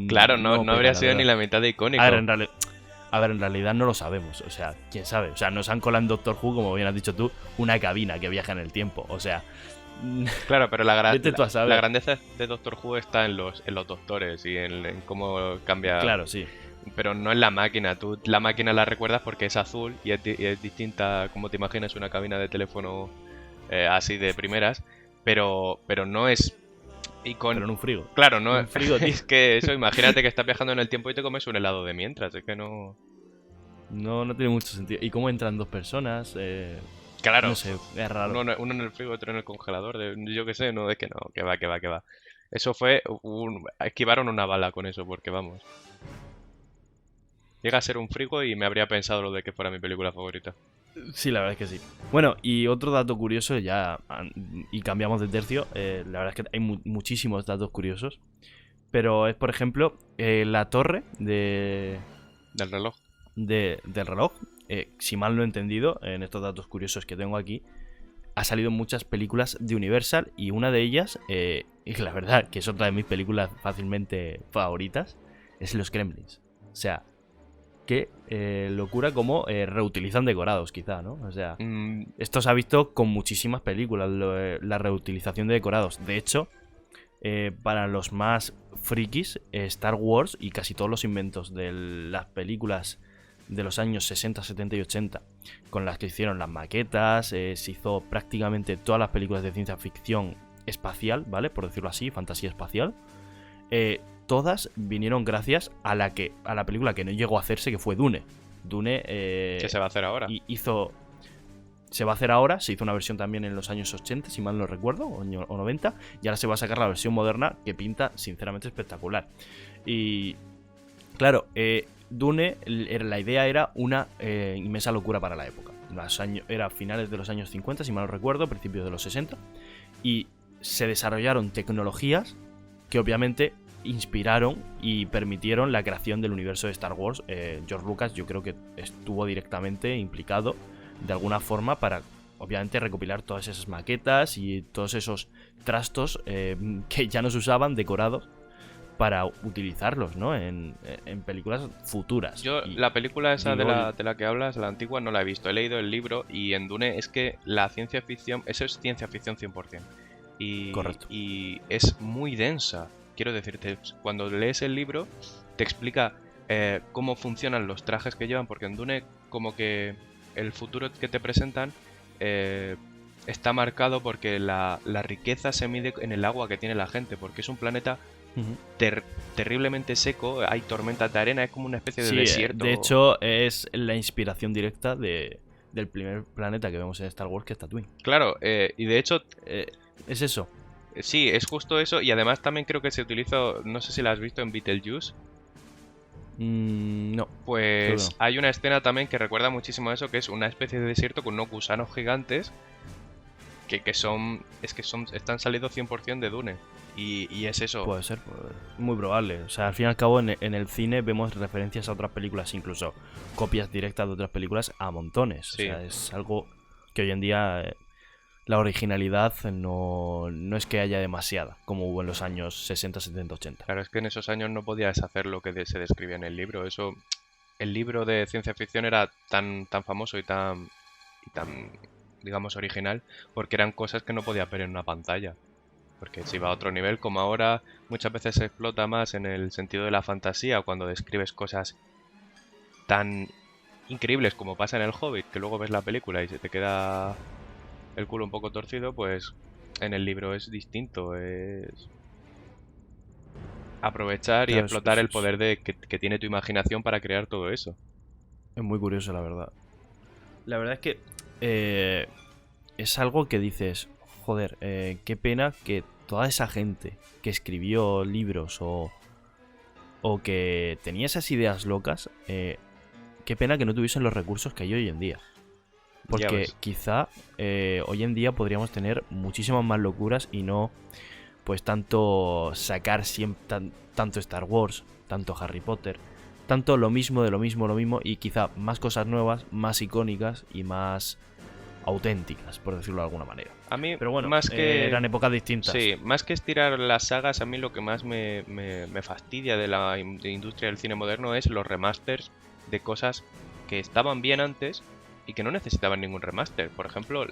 Claro, no pega, habría la sido verdad. ni la mitad de icónico. A ver, en realidad no lo sabemos. O sea, quién sabe. O sea, nos han colado en Doctor Who, como bien has dicho tú, una cabina que viaja en el tiempo. O sea, Claro, pero vete tú a saber. la grandeza de Doctor Who está en los doctores y en cómo cambia. Claro, sí. Pero no en la máquina. Tú la máquina la recuerdas porque es azul y es distinta como te imaginas una cabina de teléfono así de primeras. Pero no es Y con... Pero en un frigo. Claro, no En un frigo, tío. es que eso, imagínate que estás viajando en el tiempo y te comes un helado de mientras, es que no... No tiene mucho sentido. ¿Y cómo entran 2 personas? Claro, No sé, es raro. uno en el frigo, otro en el congelador, yo qué sé, no, es que no, que va, que va, que va. Eso fue esquivaron una bala con eso, porque vamos. Llega a ser un frigo y me habría pensado lo de que fuera mi película favorita. Sí, la verdad es que sí. Bueno, y otro dato curioso, y cambiamos de tercio. La verdad es que hay muchísimos datos curiosos. Pero es, por ejemplo, la torre Del reloj. del reloj. Si mal no he entendido, en estos datos curiosos que tengo aquí, ha salido en muchas películas de Universal. Y una de ellas, y la verdad que es otra de mis películas fácilmente favoritas, es Los Gremlins. O sea, qué locura como reutilizan decorados, quizá, ¿no? O sea, esto se ha visto con muchísimas películas, la reutilización de decorados. De hecho, para los más frikis, Star Wars y casi todos los inventos de las películas de los años 60, 70 y 80, con las que hicieron las maquetas, se hizo prácticamente todas las películas de ciencia ficción espacial, ¿vale? Por decirlo así, fantasía espacial. Todas vinieron gracias a la película que no llegó a hacerse, que fue Dune. Dune... ¿Qué se va a hacer ahora? Se va a hacer ahora, se hizo una versión también en los años 80, si mal no recuerdo, o 90, y ahora se va a sacar la versión moderna que pinta sinceramente espectacular. Y claro, Dune, la idea era una inmensa locura para la época. Era finales de los años 50, si mal no recuerdo, principios de los 60, y se desarrollaron tecnologías que obviamente inspiraron y permitieron la creación del universo de Star Wars. George Lucas, yo creo que estuvo directamente implicado de alguna forma para, obviamente, recopilar todas esas maquetas y todos esos trastos que ya no se usaban, decorados, para utilizarlos, ¿no? En películas futuras. Yo, la película esa de la que hablas, la antigua, no la he visto. He leído el libro y en Dune es que la ciencia ficción, eso es ciencia ficción 100%. Correcto. Y es muy densa. Quiero decirte, cuando lees el libro, te explica cómo funcionan los trajes que llevan, porque en Dune, como que el futuro que te presentan está marcado porque la riqueza se mide en el agua que tiene la gente, porque es un planeta terriblemente seco, hay tormentas de arena, es como una especie de desierto. De hecho, es la inspiración directa del primer planeta que vemos en Star Wars, que es Tatooine. Claro, y de hecho... es eso. Sí, es justo eso, y además también creo que se utilizó, no sé si la has visto en Beetlejuice. No. Pues hay una escena también que recuerda muchísimo a eso, que es una especie de desierto con unos gusanos gigantes que están salidos 100% de Dune. Y es eso. Puede ser, muy probable. O sea, al fin y al cabo en el cine vemos referencias a otras películas, incluso copias directas de otras películas a montones. Sí. O sea, es algo que hoy en día la originalidad no es que haya demasiada, como hubo en los años 60, 70, 80. Claro, es que en esos años no podías hacer lo que se describía en el libro. El libro de ciencia ficción era tan famoso y tan, digamos, original, porque eran cosas que no podías ver en una pantalla. Porque se iba a otro nivel, como ahora muchas veces se explota más en el sentido de la fantasía, cuando describes cosas tan increíbles como pasa en El Hobbit, que luego ves la película y se te queda el culo un poco torcido, pues en el libro es distinto, es aprovechar y explotar el poder que tiene tu imaginación para crear todo eso. Es muy curioso, la verdad. La verdad es que es algo que dices, joder, qué pena que toda esa gente que escribió libros o que tenía esas ideas locas, qué pena que no tuviesen los recursos que hay hoy en día. Porque quizá hoy en día podríamos tener muchísimas más locuras y no pues tanto sacar tanto Star Wars, tanto Harry Potter, tanto lo mismo de lo mismo y quizá más cosas nuevas, más icónicas y más auténticas, por decirlo de alguna manera. A mí, pero bueno, más que eran épocas distintas. Sí, más que estirar las sagas, a mí lo que más me fastidia de la industria del cine moderno es los remasters de cosas que estaban bien antes y que no necesitaban ningún remaster. Por ejemplo,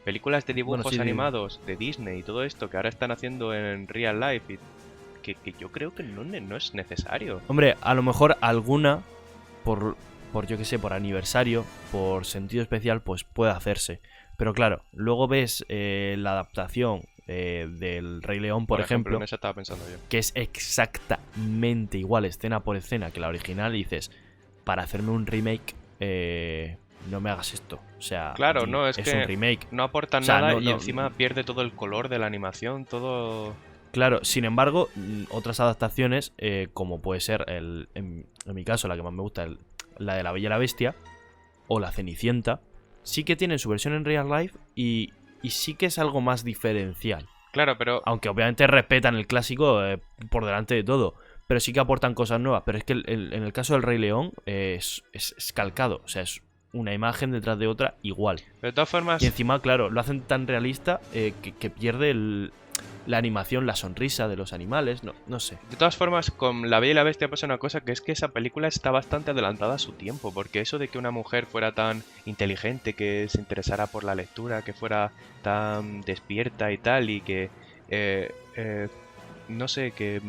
películas de dibujos animados de Disney y todo esto que ahora están haciendo en real life y que yo creo que no es necesario. Hombre, a lo mejor alguna por yo que sé, por aniversario, por sentido especial, pues puede hacerse. Pero claro, luego ves la adaptación del Rey León, por ejemplo, en esa estaba pensando yo. que es exactamente igual escena por escena que la original, y dices, para hacerme un remake, no me hagas esto. O sea, Claro, no, es es que un remake. no aportan O sea, nada no, y no, encima pierde todo el color de la animación, todo... Claro, sin embargo, otras adaptaciones, como puede ser, en mi caso, la que más me gusta, la de La Bella y la Bestia, o La Cenicienta, sí que tienen su versión en real life y sí que es algo más diferencial. Claro, pero... Aunque obviamente respetan el clásico por delante de todo, pero sí que aportan cosas nuevas. Pero es que en el caso del Rey León es calcado, o sea, es una imagen detrás de otra igual. De todas formas... Y encima, claro, lo hacen tan realista que pierde la animación, la sonrisa de los animales, no sé. De todas formas, con La Bella y la Bestia pasa una cosa, que es que esa película está bastante adelantada a su tiempo, porque eso de que una mujer fuera tan inteligente, que se interesara por la lectura, que fuera tan despierta y tal, y que, no sé, que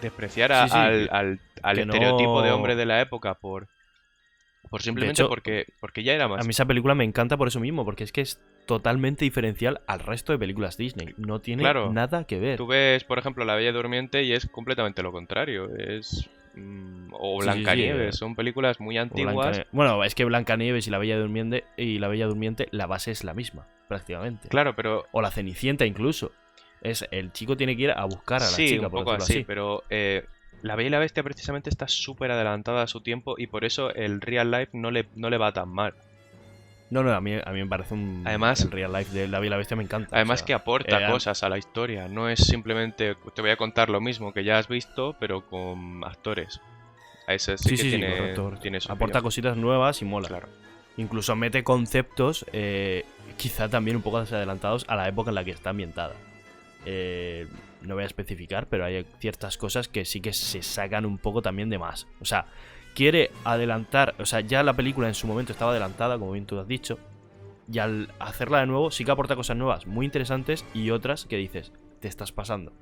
despreciara Sí, sí, al que estereotipo de no... hombre de la época por De simplemente hecho, porque ya era a más... mí esa película me encanta por eso mismo, porque es que es totalmente diferencial al resto de películas Disney. No tiene Claro, nada que ver. tú ves, por ejemplo, La Bella Durmiente y es completamente lo contrario. O Sí, sí, sí. Blancanieves, son películas muy antiguas. Bueno, es que Blancanieves y La Bella Durmiente, la base es la misma, prácticamente. Claro, pero O La Cenicienta incluso. El chico tiene que ir a buscar a la sí, chica, un por poco decirlo así, así. pero La Bella y la Bestia precisamente está súper adelantada a su tiempo y por eso el real life no le va tan mal. No, a mí me parece Además, el real life de La Bella y la Bestia me encanta. además O que sea, aporta cosas a la historia, no es simplemente te voy a contar lo mismo que ya has visto, pero con actores. A ese sí que sí, tiene, correcto, correcto. tiene su Aporta pie. cositas nuevas y mola. Claro. Incluso mete conceptos quizá también un poco adelantados a la época en la que está ambientada. No voy a especificar, pero hay ciertas cosas que sí que se sacan un poco también de más. O sea, quiere adelantar, o sea, ya la película en su momento estaba adelantada, como bien tú has dicho, y al hacerla de nuevo sí que aporta cosas nuevas muy interesantes y otras que dices, te estás pasando.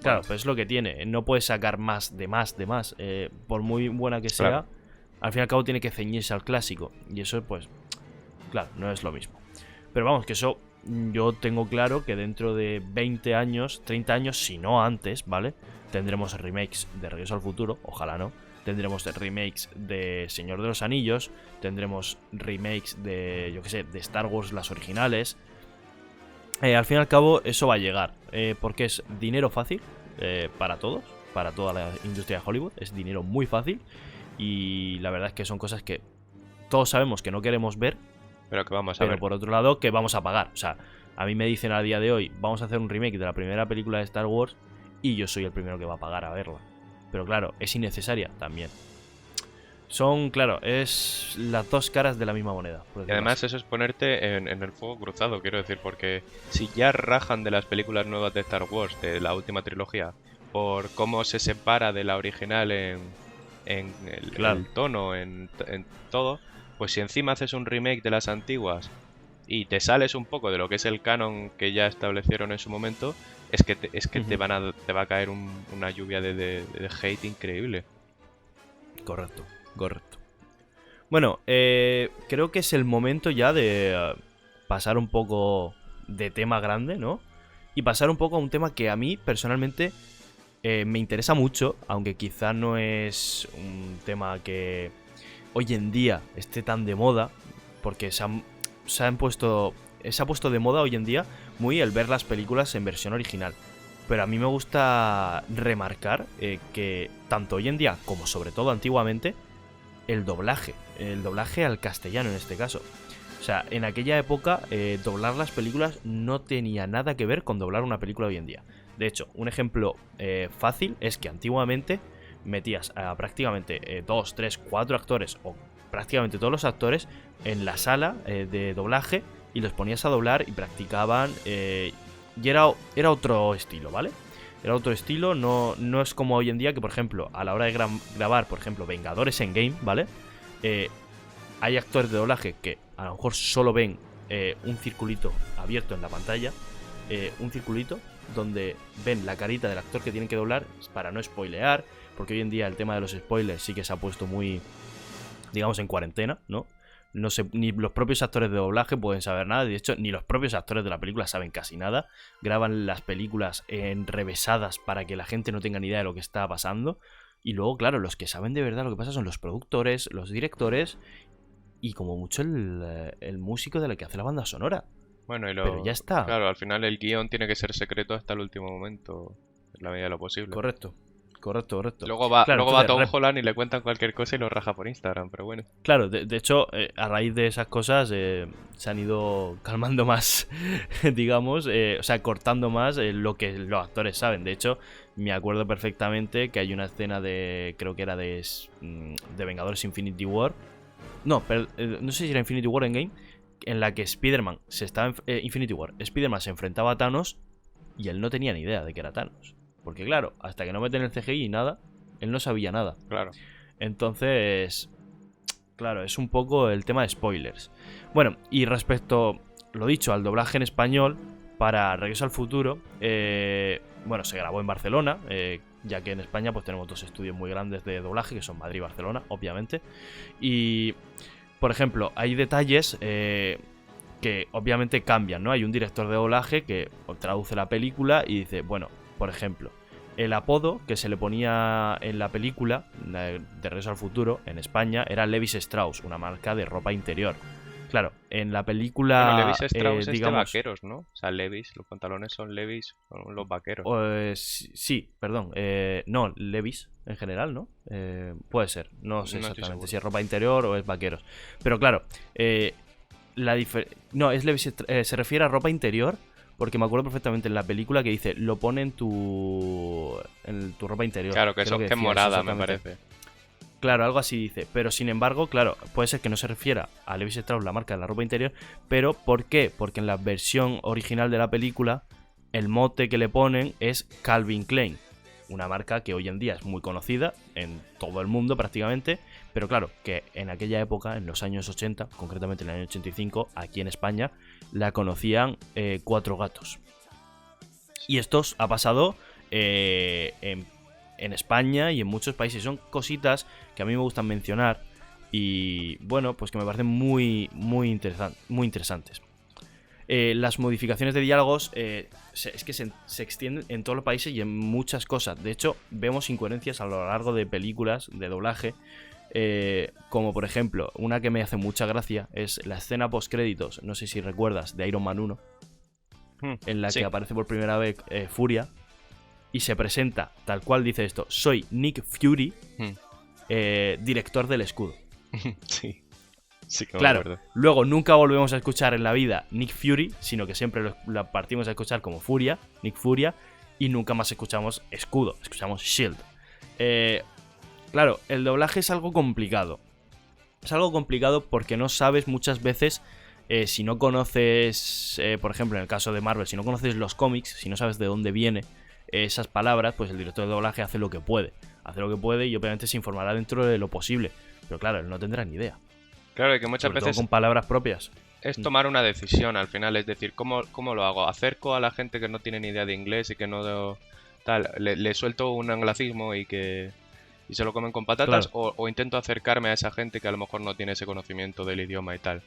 Claro, pues es lo que tiene, no puedes sacar más de más de más. Por muy buena que sea, Claro. al fin y al cabo tiene que ceñirse al clásico. Y eso, pues, claro, no es lo mismo. Pero vamos, que eso yo tengo claro que dentro de 20 años, 30 años, si no antes, ¿vale? Tendremos remakes de Regreso al Futuro, ojalá no. Tendremos remakes de Señor de los Anillos, tendremos remakes de, yo qué sé, de Star Wars, las originales. Al fin y al cabo, eso va a llegar, porque es dinero fácil para todos, para toda la industria de Hollywood, es dinero muy fácil. Y la verdad es que son cosas que todos sabemos que no queremos ver, Pero que vamos a pero ver. por otro lado que vamos a pagar. O sea, a mí me dicen a día de hoy, vamos a hacer un remake de la primera película de Star Wars y yo soy el primero que va a pagar a verla. Pero claro, es innecesaria también. Son, claro, es las dos caras de la misma moneda. Y además eso es ponerte en el fuego cruzado, quiero decir, porque si ya rajan de las películas nuevas de Star Wars, de la última trilogía, por cómo se separa de la original en Claro. el tono, en todo, pues si encima haces un remake de las antiguas y te sales un poco de lo que es el canon que ya establecieron en su momento, es que te va a caer una lluvia de hate increíble. Correcto. Bueno, creo que es el momento ya de pasar un poco de tema grande, ¿no? Y pasar un poco a un tema que a mí personalmente me interesa mucho, aunque quizá no es un tema que hoy en día esté tan de moda, porque se ha puesto de moda hoy en día muy el ver las películas en versión original. Pero a mí me gusta remarcar que tanto hoy en día como sobre todo antiguamente, el doblaje al castellano en este caso. O sea, en aquella época doblar las películas no tenía nada que ver con doblar una película hoy en día. De hecho, un ejemplo fácil es que antiguamente metías a prácticamente 2, 3, 4 actores o prácticamente todos los actores en la sala de doblaje y los ponías a doblar y practicaban y era otro estilo, ¿vale? Era otro estilo, no es como hoy en día que, por ejemplo, a la hora de grabar, por ejemplo, Vengadores Endgame, ¿vale? Hay actores de doblaje que a lo mejor solo ven un circulito abierto en la pantalla, un circulito donde ven la carita del actor que tienen que doblar para no spoilear, porque hoy en día el tema de los spoilers sí que se ha puesto muy, digamos, en cuarentena, ¿no? No sé, ni los propios actores de doblaje pueden saber nada. De hecho, ni los propios actores de la película saben casi nada. Graban las películas enrevesadas para que la gente no tenga ni idea de lo que está pasando. Y luego, claro, los que saben de verdad lo que pasa son los productores, los directores y como mucho el músico de la que hace la banda sonora. Bueno, Pero ya está. Claro, al final el guión tiene que ser secreto hasta el último momento, en la medida de lo posible. Correcto. Correcto. Luego va Claro, Tom Holland y le cuentan cualquier cosa y lo raja por Instagram, pero bueno. Claro, de hecho, a raíz de esas cosas se han ido calmando más, digamos, o sea, cortando más lo que los actores saben. De hecho, me acuerdo perfectamente que hay una escena creo que era de Vengadores Infinity War. No, pero, no sé si era Infinity War Endgame, en la que Spider-Man Infinity War. Spider-Man se enfrentaba a Thanos y él no tenía ni idea de que era Thanos. Porque claro, hasta que no meten el CGI y nada, él no sabía nada. Claro. Entonces, claro, es un poco el tema de spoilers. Bueno, y respecto, lo dicho, al doblaje en español para Regreso al Futuro, bueno, se grabó en Barcelona, ya que en España pues tenemos dos estudios muy grandes de doblaje, que son Madrid y Barcelona, obviamente. Y, por ejemplo, hay detalles que obviamente cambian, ¿no? Hay un director de doblaje que traduce la película y dice, bueno, por ejemplo, el apodo que se le ponía en la película de Regreso al Futuro en España era Levis Strauss, una marca de ropa interior. Claro, en la película. Bueno, Levis Strauss digamos, es de vaqueros, ¿no? O sea, Levis, los pantalones son Levis, son los vaqueros. Sí, perdón. No, Levis en general, ¿no? Puede ser, no sé No estoy exactamente seguro. si es ropa interior o es vaqueros. Pero claro, no, es Levis, se refiere a ropa interior. Porque me acuerdo perfectamente en la película que dice, lo pone en tu ropa interior. Claro, que Creo eso es decía morada, me exactamente. parece. Claro, algo así dice. Pero sin embargo, claro, puede ser que no se refiera a Levi Strauss, la marca de la ropa interior. Pero ¿por qué? Porque en la versión original de la película, el mote que le ponen es Calvin Klein. Una marca que hoy en día es muy conocida en todo el mundo prácticamente. Pero claro, que en aquella época, en los años 80, concretamente en el año 85, aquí en España, la conocían Cuatro Gatos. Y esto ha pasado en España y en muchos países. Son cositas que a mí me gustan mencionar y bueno, pues que me parecen muy interesantes. Las modificaciones de diálogos es que se extienden en todos los países y en muchas cosas. De hecho, vemos incoherencias a lo largo de películas de doblaje. Como por ejemplo, una que me hace mucha gracia es la escena post-créditos, no sé si recuerdas, de Iron Man 1, en la Sí. que aparece por primera vez Furia y se presenta tal cual dice esto: soy Nick Fury, director del escudo. Sí. Sí, que me Claro, acuerdo. luego nunca volvemos a escuchar en la vida Nick Fury, sino que siempre lo partimos a escuchar como Furia, Nick Furia, y nunca más escuchamos escudo, escuchamos Shield. Claro, el doblaje es algo complicado. Es algo complicado porque no sabes muchas veces, si no conoces, por ejemplo, en el caso de Marvel, si no conoces los cómics, si no sabes de dónde vienen esas palabras, pues el director de doblaje hace lo que puede. Hace lo que puede y obviamente se informará dentro de lo posible. Pero claro, él no tendrá ni idea. Claro, que muchas Sobre todo veces con palabras propias. es tomar una decisión al final, es decir, ¿cómo lo hago? ¿Acerco a la gente que no tiene ni idea de inglés y que no tal, le suelto un anglicismo y se lo comen con patatas? Claro. O intento acercarme a esa gente que a lo mejor no tiene ese conocimiento del idioma y tal.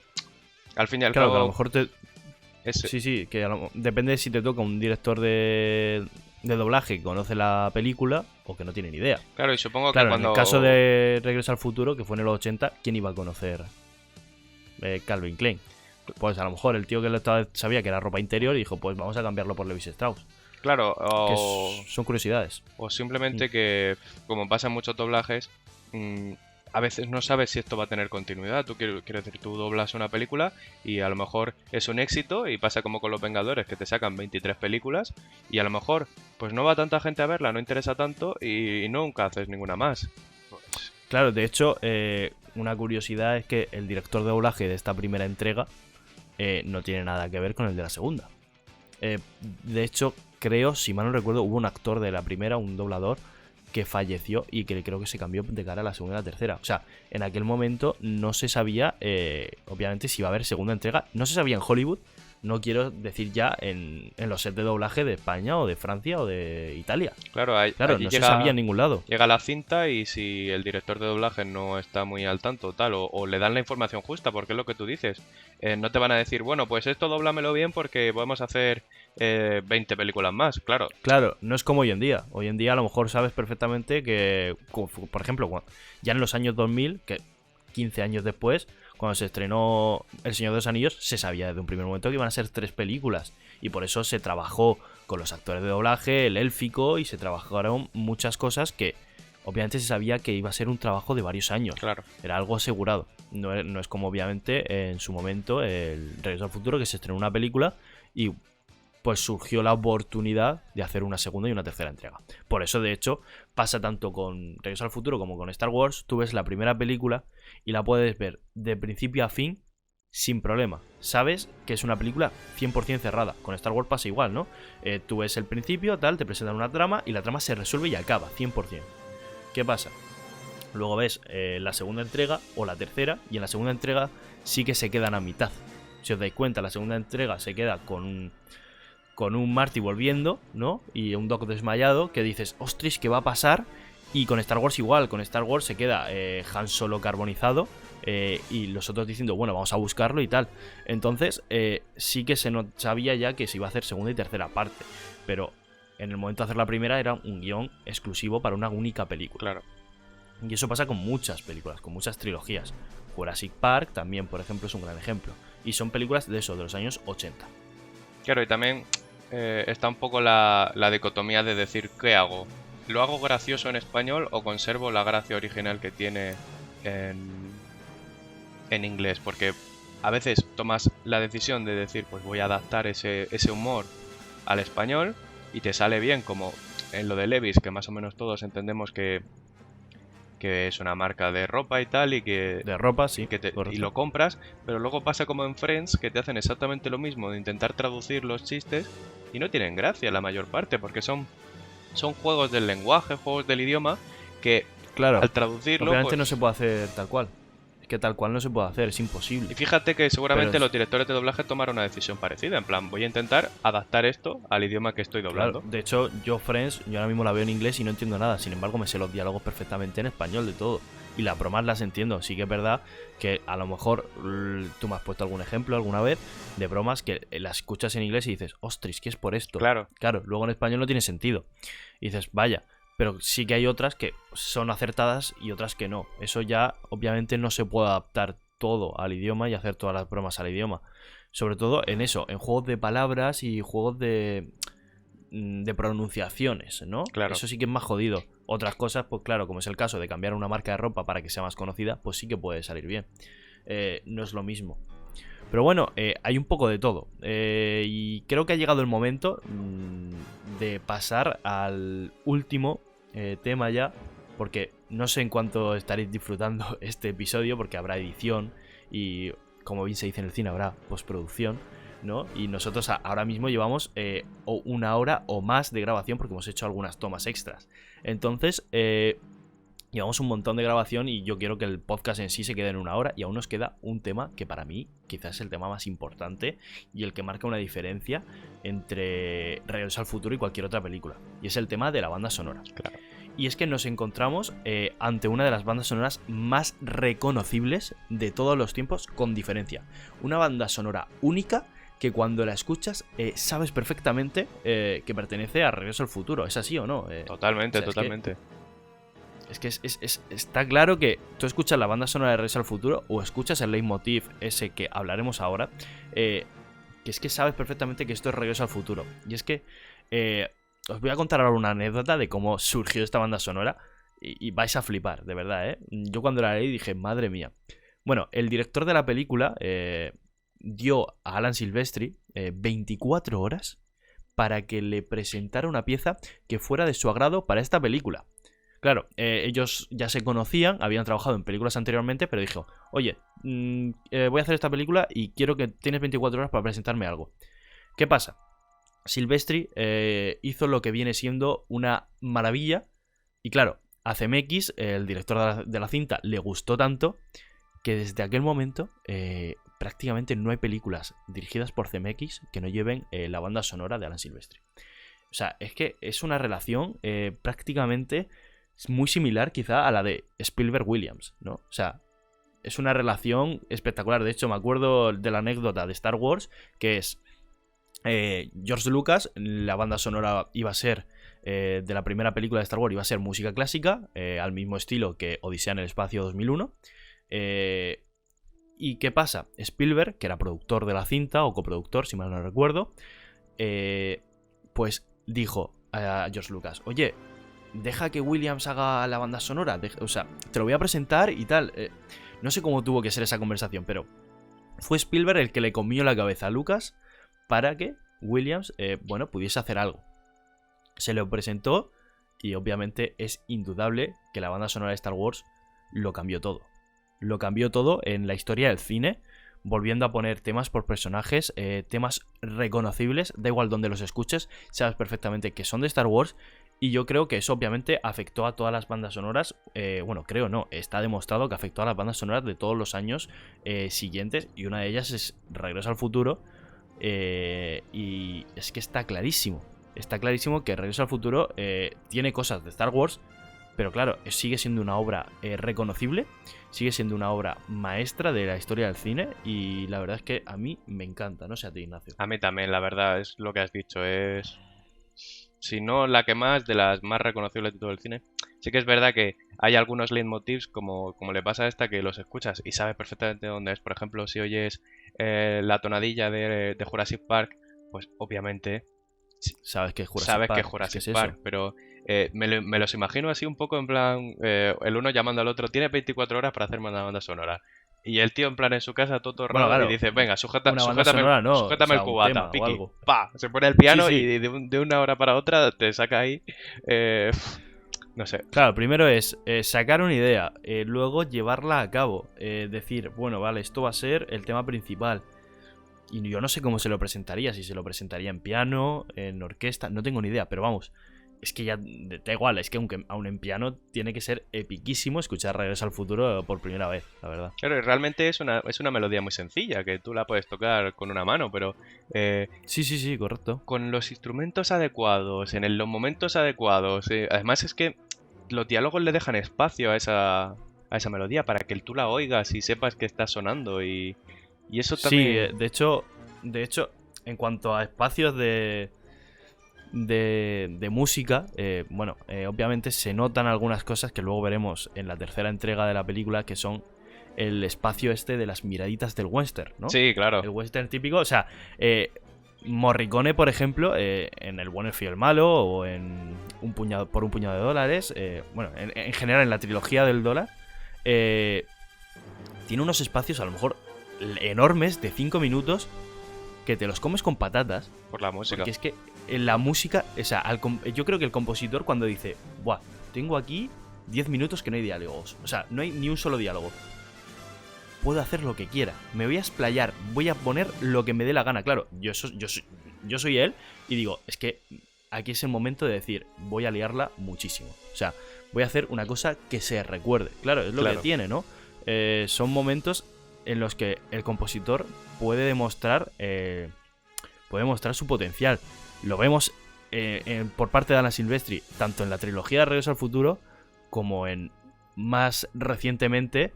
Al fin y al Claro, que a lo cabo, mejor te... Sí, que depende de si te toca un director de doblaje que conoce la película o que no tiene ni idea. claro, y supongo Claro, que cuando... en el caso de Regreso al Futuro, que fue en los 80, ¿quién iba a conocer Calvin Klein? Pues a lo mejor el tío que sabía que era ropa interior y dijo, pues vamos a cambiarlo por Levis Strauss. Claro, Son curiosidades. o simplemente que, como pasa en muchos doblajes, a veces no sabes si esto va a tener continuidad. Quiero decir, tú doblas una película y a lo mejor es un éxito y pasa como con Los Vengadores, que te sacan 23 películas y a lo mejor pues no va tanta gente a verla, no interesa tanto y nunca haces ninguna más. Pues, Claro, de hecho, una curiosidad es que el director de doblaje de esta primera entrega no tiene nada que ver con el de la segunda. De hecho, creo, si mal no recuerdo, hubo un actor de la primera, un doblador, que falleció y que creo que se cambió de cara a la segunda y la tercera. O sea, en aquel momento no se sabía, obviamente, si iba a haber segunda entrega. No se sabía en Hollywood, no quiero decir ya en los sets de doblaje de España o de Francia o de Italia. Claro, Claro, allí no se sabía en ningún lado. llega la cinta y si el director de doblaje no está muy al tanto, tal, o le dan la información justa, porque es lo que tú dices. No te van a decir, bueno, pues esto dóblamelo bien porque podemos hacer 20 películas más, claro. Claro, no es como hoy en día. Hoy en día a lo mejor sabes perfectamente que, por ejemplo, ya en los años 2000, que 15 años después, cuando se estrenó El Señor de los Anillos, se sabía desde un primer momento que iban a ser 3 películas. Y por eso se trabajó con los actores de doblaje, el élfico, y se trabajaron muchas cosas que obviamente se sabía que iba a ser un trabajo de varios años. Claro. Era algo asegurado. No es como obviamente en su momento el Regreso al Futuro, que se estrenó una película y pues surgió la oportunidad de hacer una segunda y una tercera entrega. Por eso, de hecho, pasa tanto con Regreso al Futuro como con Star Wars. Tú ves la primera película y la puedes ver de principio a fin sin problema. Sabes que es una película 100% cerrada. Con Star Wars pasa igual, ¿no? Tú ves el principio, tal, te presentan una trama y la trama se resuelve y acaba, 100%. ¿Qué pasa? Luego ves la segunda entrega o la tercera y en la segunda entrega sí que se quedan a mitad. Si os dais cuenta, la segunda entrega se queda con un Marty volviendo, ¿no? Y un Doc desmayado que dices, ostras, ¿qué va a pasar? Y con Star Wars igual, con Star Wars se queda Han Solo carbonizado y los otros diciendo, bueno, vamos a buscarlo y tal. Entonces sí que sabía ya que se iba a hacer segunda y tercera parte, pero en el momento de hacer la primera era un guión exclusivo para una única película. Claro. Y eso pasa con muchas películas, con muchas trilogías. Jurassic Park también, por ejemplo, es un gran ejemplo. Y son películas de los años 80. Claro, y también está un poco la dicotomía de decir, ¿qué hago? ¿Lo hago gracioso en español o conservo la gracia original que tiene en inglés? Porque a veces tomas la decisión de decir, pues voy a adaptar ese humor al español y te sale bien, como en lo de Levi's, que más o menos todos entendemos que es una marca de ropa y tal, y que De ropa, sí. y lo compras, pero luego pasa como en Friends, que te hacen exactamente lo mismo de intentar traducir los chistes y no tienen gracia la mayor parte, porque son juegos del lenguaje, juegos del idioma, que Claro, al traducirlo, obviamente pues... no se puede hacer tal cual. Es que tal cual no se puede hacer, es imposible. Y fíjate que seguramente Pero los directores de doblaje tomaron una decisión parecida, en plan, voy a intentar adaptar esto al idioma que estoy doblando. Claro, de hecho, yo Friends, yo ahora mismo la veo en inglés y no entiendo nada. Sin embargo, me sé los diálogos perfectamente en español de todo. Y las bromas las entiendo. Sí que es verdad que a lo mejor tú me has puesto algún ejemplo alguna vez de bromas que las escuchas en inglés y dices, ostras, ¿qué es por esto? Claro. Claro, luego en español no tiene sentido. Y dices, vaya. Pero sí que hay otras que son acertadas y otras que no. Eso ya, obviamente, no se puede adaptar todo al idioma y hacer todas las bromas al idioma. Sobre todo en eso, en juegos de palabras y juegos de pronunciaciones, ¿no? Claro. Eso sí que es más jodido. Otras cosas, pues claro, como es el caso de cambiar una marca de ropa para que sea más conocida, pues sí que puede salir bien. No es lo mismo. Pero bueno, hay un poco de todo. Y creo que ha llegado el momento de pasar al último tema ya. Porque no sé en cuánto estaréis disfrutando este episodio, porque habrá edición y, como bien se dice en el cine, habrá postproducción, ¿no? Y nosotros ahora mismo llevamos una hora o más de grabación porque hemos hecho algunas tomas extras. Entonces, llevamos un montón de grabación y yo quiero que el podcast en sí se quede en una hora y aún nos queda un tema que para mí quizás es el tema más importante y el que marca una diferencia entre Regreso al Futuro y cualquier otra película. Y es el tema de la banda sonora. Claro. Y es que nos encontramos ante una de las bandas sonoras más reconocibles de todos los tiempos, con diferencia. Una banda sonora única que cuando la escuchas sabes perfectamente que pertenece a Regreso al Futuro. ¿Es así o no? Totalmente, o sea, totalmente. Es que está claro que tú escuchas la banda sonora de Regreso al Futuro o escuchas el leitmotiv ese que hablaremos ahora, que es que sabes perfectamente que esto es Regreso al Futuro. Y es que... os voy a contar ahora una anécdota de cómo surgió esta banda sonora y vais a flipar, de verdad, ¿eh? Yo cuando la leí dije, madre mía. Bueno, el director de la película dio a Alan Silvestri 24 horas para que le presentara una pieza que fuera de su agrado para esta película. Claro, ellos ya se conocían, habían trabajado en películas anteriormente, pero dijo, oye, voy a hacer esta película y quiero que tienes 24 horas para presentarme algo. ¿Qué pasa? Silvestri hizo lo que viene siendo una maravilla y claro, a CMX, el director de la cinta, le gustó tanto que desde aquel momento prácticamente no hay películas dirigidas por CMX que no lleven la banda sonora de Alan Silvestri. O sea, es que es una relación prácticamente muy similar quizá a la de Spielberg-Williams, ¿no? O sea, es una relación espectacular. De hecho, me acuerdo de la anécdota de Star Wars, que es George Lucas, la banda sonora iba a ser de la primera película de Star Wars, iba a ser música clásica, al mismo estilo que Odisea en el Espacio 2001. ¿Y qué pasa? Spielberg, que era productor de la cinta, o coproductor, si mal no recuerdo, pues dijo a George Lucas, oye, deja que Williams haga la banda sonora, o sea, te lo voy a presentar y tal. No sé cómo tuvo que ser esa conversación, pero fue Spielberg el que le comió la cabeza a Lucas para que Williams, pudiese hacer algo. Se lo presentó y obviamente es indudable que la banda sonora de Star Wars lo cambió todo. Lo cambió todo en la historia del cine, volviendo a poner temas por personajes, temas reconocibles, da igual donde los escuches, sabes perfectamente que son de Star Wars. Y yo creo que eso obviamente afectó a todas las bandas sonoras, está demostrado que afectó a las bandas sonoras de todos los años siguientes, y una de ellas es Regreso al Futuro, y es que está clarísimo que Regreso al Futuro tiene cosas de Star Wars, pero claro, sigue siendo una obra reconocible, sigue siendo una obra maestra de la historia del cine, y la verdad es que a mí me encanta, no sé a ti, Ignacio. A mí también, la verdad, es lo que has dicho, es... Si no la que más, de las más reconocibles de todo el cine. Sí que es verdad que hay algunos leitmotivs, como le pasa a esta, que los escuchas y sabes perfectamente dónde es. Por ejemplo, si oyes la tonadilla de Jurassic Park, pues obviamente sabes que es Jurassic Park, pero me los imagino así un poco en plan, el uno llamando al otro, tiene 24 horas para hacerme una banda sonora. Y el tío en plan en su casa todo raro, claro, y dice, venga, sujétame el cubata, piqui, pa, se pone el piano, sí. Y de una hora para otra te saca ahí, no sé. Claro, primero es sacar una idea, luego llevarla a cabo, decir, bueno, vale, esto va a ser el tema principal. Y yo no sé cómo se lo presentaría, si se lo presentaría en piano, en orquesta, no tengo ni idea, pero vamos, es que ya da igual, es que aún en piano tiene que ser epiquísimo escuchar Regreso al Futuro por primera vez, la verdad. Claro, realmente es una melodía muy sencilla, que tú la puedes tocar con una mano, pero... Sí, correcto. Con los instrumentos adecuados, en los momentos adecuados. Además es que los diálogos le dejan espacio a esa melodía para que tú la oigas y sepas que está sonando, y eso también... Sí, de hecho, en cuanto a espacios de música, obviamente se notan algunas cosas que luego veremos en la tercera entrega de la película, que son el espacio de las miraditas del western, ¿no? Sí, claro. El western típico, o sea, Morricone, por ejemplo, en El bueno, el feo y el malo, o en por un puñado de dólares, en general en la trilogía del dólar, tiene unos espacios a lo mejor enormes de 5 minutos que te los comes con patatas. Por la música. Porque es que en la música, o sea, yo creo que el compositor cuando dice, buah, tengo aquí 10 minutos que no hay diálogos, o sea, no hay ni un solo diálogo, puedo hacer lo que quiera, me voy a explayar, voy a poner lo que me dé la gana. Claro, yo soy él y digo, es que aquí es el momento de decir, voy a liarla muchísimo, o sea, voy a hacer una cosa que se recuerde. Claro, es lo que tiene, ¿no? Son momentos en los que el compositor puede demostrar su potencial. Lo vemos por parte de Alan Silvestri, tanto en la trilogía de Regreso al Futuro, como más recientemente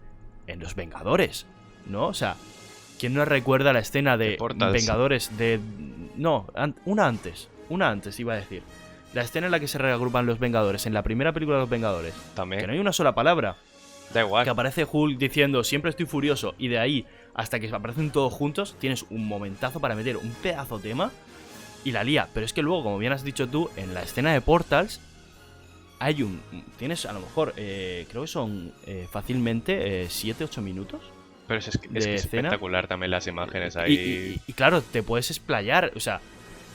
en Los Vengadores, ¿no? O sea, ¿quién no recuerda la escena de Vengadores de... No, una antes iba a decir. La escena en la que se reagrupan los Vengadores, en la primera película de los Vengadores. También. Que no hay una sola palabra. Da igual. Que aparece Hulk diciendo, siempre estoy furioso, y de ahí hasta que aparecen todos juntos, tienes un momentazo para meter un pedazo tema y la lía. Pero es que luego, como bien has dicho tú, en la escena de Portals tienes a lo mejor, creo que son fácilmente 7-8 minutos. Pero es que es espectacular también las imágenes ahí. Y claro, te puedes explayar, o sea,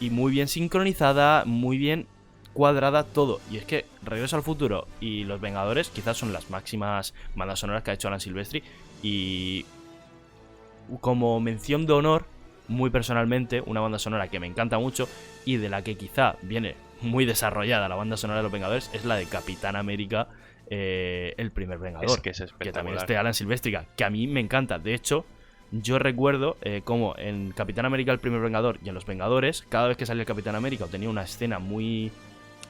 y muy bien sincronizada, muy bien cuadrada todo. Y es que Regreso al Futuro y Los Vengadores quizás son las máximas bandas sonoras que ha hecho Alan Silvestri. Y como mención de honor, muy personalmente, una banda sonora que me encanta mucho y de la que quizá viene muy desarrollada la banda sonora de Los Vengadores, es la de Capitán América, el primer Vengador. Es que es espectacular. Que también es de Alan Silvestri, que a mí me encanta. De hecho, yo recuerdo como en Capitán América el primer Vengador y en Los Vengadores, cada vez que salía el Capitán América o tenía una escena muy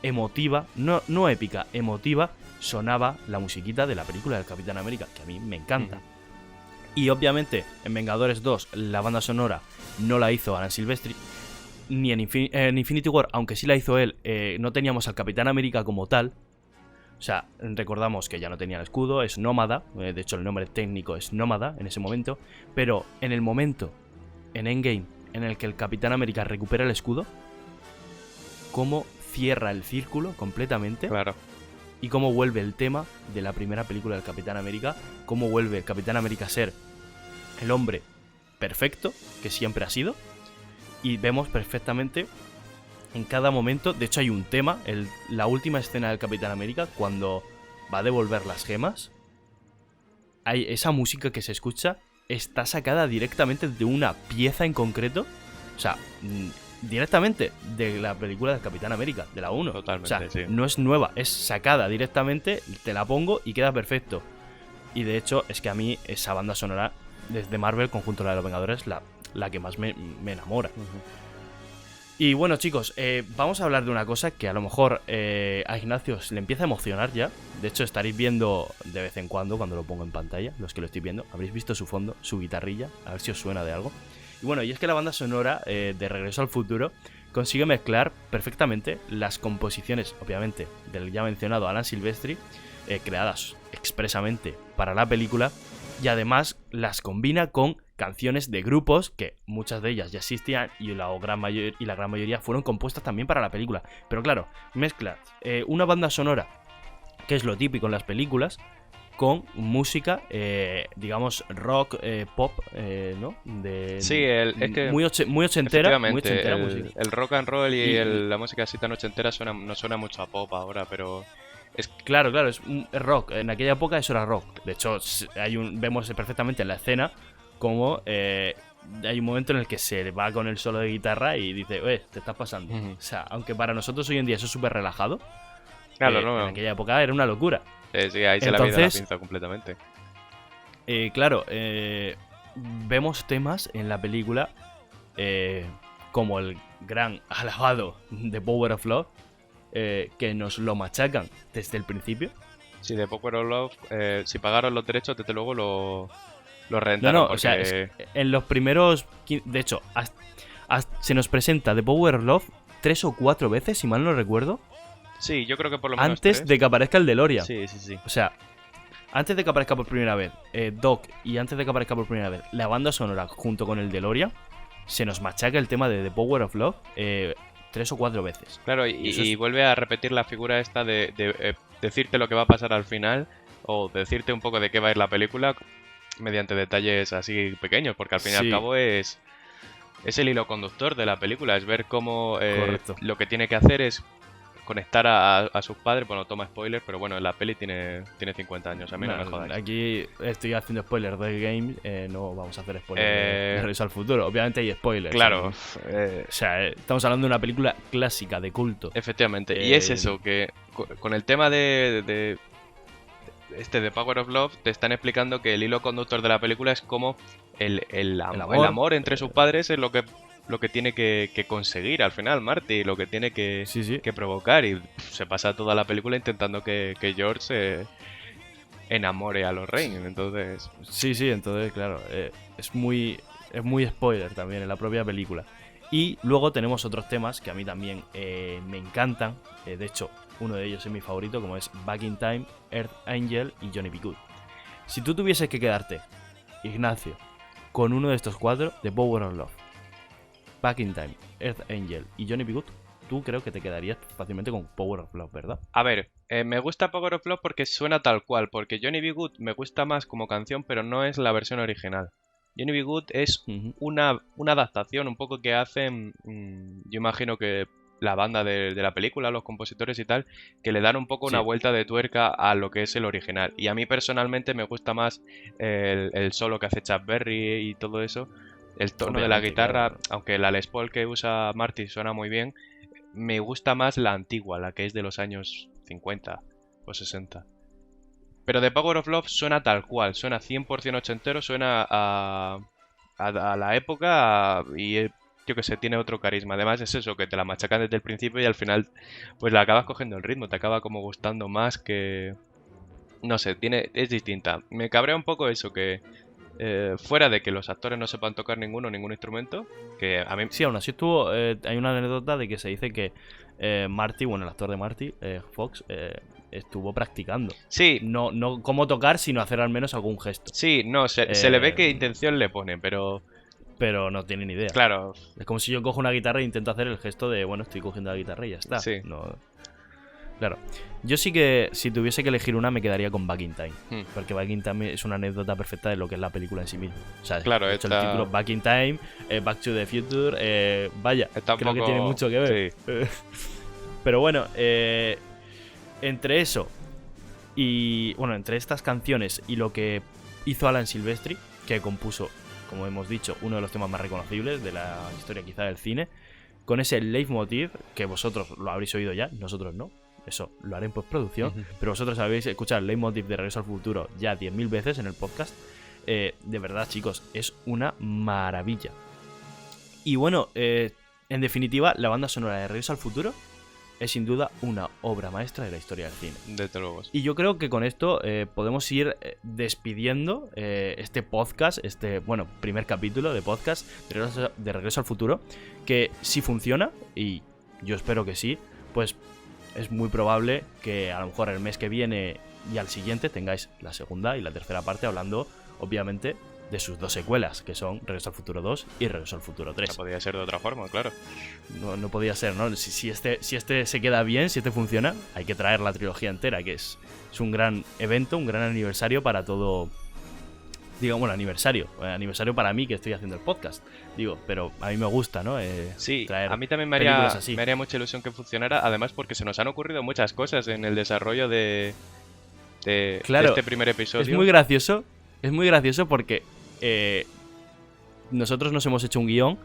emotiva, no épica, emotiva, sonaba la musiquita de la película del Capitán América, que a mí me encanta. Y obviamente en Vengadores 2 la banda sonora no la hizo Alan Silvestri, ni en Infinity War, aunque sí la hizo él, no teníamos al Capitán América como tal. O sea, recordamos que ya no tenía el escudo, es Nómada, de hecho el nombre técnico es Nómada en ese momento, pero en el momento, en Endgame, en el que el Capitán América recupera el escudo, cómo cierra el círculo completamente. Claro. Y cómo vuelve el tema de la primera película del Capitán América, cómo vuelve el Capitán América a ser el hombre perfecto que siempre ha sido, y vemos perfectamente en cada momento. De hecho hay un tema, la última escena del Capitán América, cuando va a devolver las gemas, hay esa música que se escucha, está sacada directamente de una pieza en concreto, o sea, directamente de la película del Capitán América, de la 1. Totalmente, o sea, sí. no es nueva, es sacada directamente, te la pongo y queda perfecto. Y de hecho es que a mí esa banda sonora desde Marvel, conjunto a la de los Vengadores, la que más me enamora. Y bueno, chicos, vamos a hablar de una cosa que a lo mejor a Ignacio le empieza a emocionar ya. De hecho, estaréis viendo de vez en cuando lo pongo en pantalla, los que lo estéis viendo, habréis visto su fondo, su guitarrilla, a ver si os suena de algo. Y bueno, y es que la banda sonora de Regreso al Futuro consigue mezclar perfectamente las composiciones, obviamente, del ya mencionado Alan Silvestri, creadas expresamente para la película, y además las combina con canciones de grupos que muchas de ellas ya existían y la gran mayoría fueron compuestas también para la película. Pero claro, mezcla una banda sonora, que es lo típico en las películas, con música, digamos, rock, pop, ¿no? Sí, es que muy ochentera. Muy ochentera música. El rock and roll y la música así tan ochentera no suena mucho a pop ahora, pero... Claro, es rock. En aquella época eso era rock. De hecho, vemos perfectamente en la escena como hay un momento en el que se va con el solo de guitarra y dice, te estás pasando. O sea, aunque para nosotros hoy en día eso es súper relajado, claro, no. En aquella época era una locura. Sí, ahí se la ha ido la pinza completamente. Claro, vemos temas en la película como el gran alabado The Power of Love, que nos lo machacan desde el principio. Sí, The Power of Love, si pagaron los derechos, desde luego lo rentaron. No, porque... o sea, en los primeros... De hecho, se nos presenta The Power of Love 3 o 4 veces, si mal no recuerdo. Sí, yo creo que por lo menos antes 3. de que aparezca el DeLorean. Sí. O sea, antes de que aparezca por primera vez Doc y antes de que aparezca por primera vez la banda sonora junto con el DeLorean, se nos machaca el tema de The Power of Love 3 o 4 veces. Claro, y vuelve a repetir la figura esta de decirte lo que va a pasar al final o decirte un poco de qué va a ir la película mediante detalles así pequeños, porque al fin y al cabo es el hilo conductor de la película, es ver cómo lo que tiene que hacer es conectar a sus padres. Bueno, toma spoilers, pero bueno, la peli tiene 50 años, a mí no me jodáis. Aquí estoy haciendo spoilers del game, no vamos a hacer spoilers de Regreso al Futuro. Obviamente hay spoilers. Claro. O sea, estamos hablando de una película clásica, de culto. Efectivamente, y es eso, que con el tema de Power of Love te están explicando que el hilo conductor de la película es como el amor entre sus padres es lo que tiene que conseguir al final Marty, lo que tiene que provocar, y se pasa toda la película intentando que George se enamore a los Lorraine, entonces... Sí, entonces claro, es muy spoiler también en la propia película. Y luego tenemos otros temas que a mí también me encantan, de hecho uno de ellos es mi favorito, como es Back in Time, Earth Angel y Johnny B. Good. Si tú tuvieses que quedarte, Ignacio, con uno de estos cuatro, The Power of Love, Back in Time, Earth Angel y Johnny B. Good, tú creo que te quedarías fácilmente con Power of Love, ¿verdad? A ver, me gusta Power of Love porque suena tal cual, porque Johnny B. Good me gusta más como canción, pero no es la versión original. Johnny B. Good es una adaptación un poco que hacen, yo imagino que la banda de la película, los compositores y tal, que le dan un poco una vuelta de tuerca a lo que es el original. Y a mí personalmente me gusta más el solo que hace Chuck Berry y todo eso. El tono de la guitarra, claro. Aunque la Les Paul que usa Marty suena muy bien, me gusta más la antigua, la que es de los años 50 o 60. Pero The Power of Love suena tal cual, suena 100% ochentero, suena a a la época y yo que sé, tiene otro carisma. Además es eso, que te la machacan desde el principio y al final pues la acabas cogiendo el ritmo, te acaba como gustando más que... No sé, es distinta. Me cabrea un poco eso, que fuera de que los actores no sepan tocar ningún instrumento, que a mí... Sí, aún así hay una anécdota de que se dice que Marty, bueno, el actor de Marty, Fox, estuvo practicando. Sí, No cómo tocar, sino hacer al menos algún gesto. sí, no, se le ve qué intención le pone, pero Pero no tiene ni idea. claro, Es como si yo cojo una guitarra e intento hacer el gesto de, bueno, estoy cogiendo la guitarra y ya está. sí. No... Claro. Yo sí que, si tuviese que elegir una, me quedaría con Back in Time. Porque Back in Time es una anécdota perfecta de lo que es la película en sí misma. O sea, Claro, de hecho, el título Back in Time, Back to the Future, vaya, está creo un que poco... tiene mucho que ver. Sí. Pero bueno, entre eso y, bueno, entre estas canciones y lo que hizo Alan Silvestri, que compuso, como hemos dicho, uno de los temas más reconocibles de la historia quizá del cine, con ese leitmotiv, que vosotros lo habréis oído ya, nosotros no, eso lo haré en postproducción, pero vosotros habéis escuchado el leitmotiv de Regreso al Futuro ya 10.000 veces en el podcast. De verdad, chicos, es una maravilla. Y bueno, en definitiva, la banda sonora de Regreso al Futuro es sin duda una obra maestra de la historia del cine. Desde luego. Y yo creo que con esto podemos ir despidiendo este podcast, bueno, primer capítulo de podcast de Regreso al Futuro, que si funciona, y yo espero que sí, pues es muy probable que a lo mejor el mes que viene y al siguiente tengáis la segunda y la tercera parte hablando, obviamente, de sus dos secuelas, que son Regreso al Futuro 2 y Regreso al Futuro 3. No podía ser de otra forma, claro. No podía ser, ¿no? Si este se queda bien, si este funciona, hay que traer la trilogía entera, que es un gran evento, un gran aniversario para todo. Digo, bueno, aniversario para mí que estoy haciendo el podcast. Digo, pero a mí me gusta, ¿no? Sí, traer a mí también me haría mucha ilusión que funcionara, además porque se nos han ocurrido muchas cosas en el desarrollo de este primer episodio. Es muy gracioso porque nosotros nos hemos hecho un guión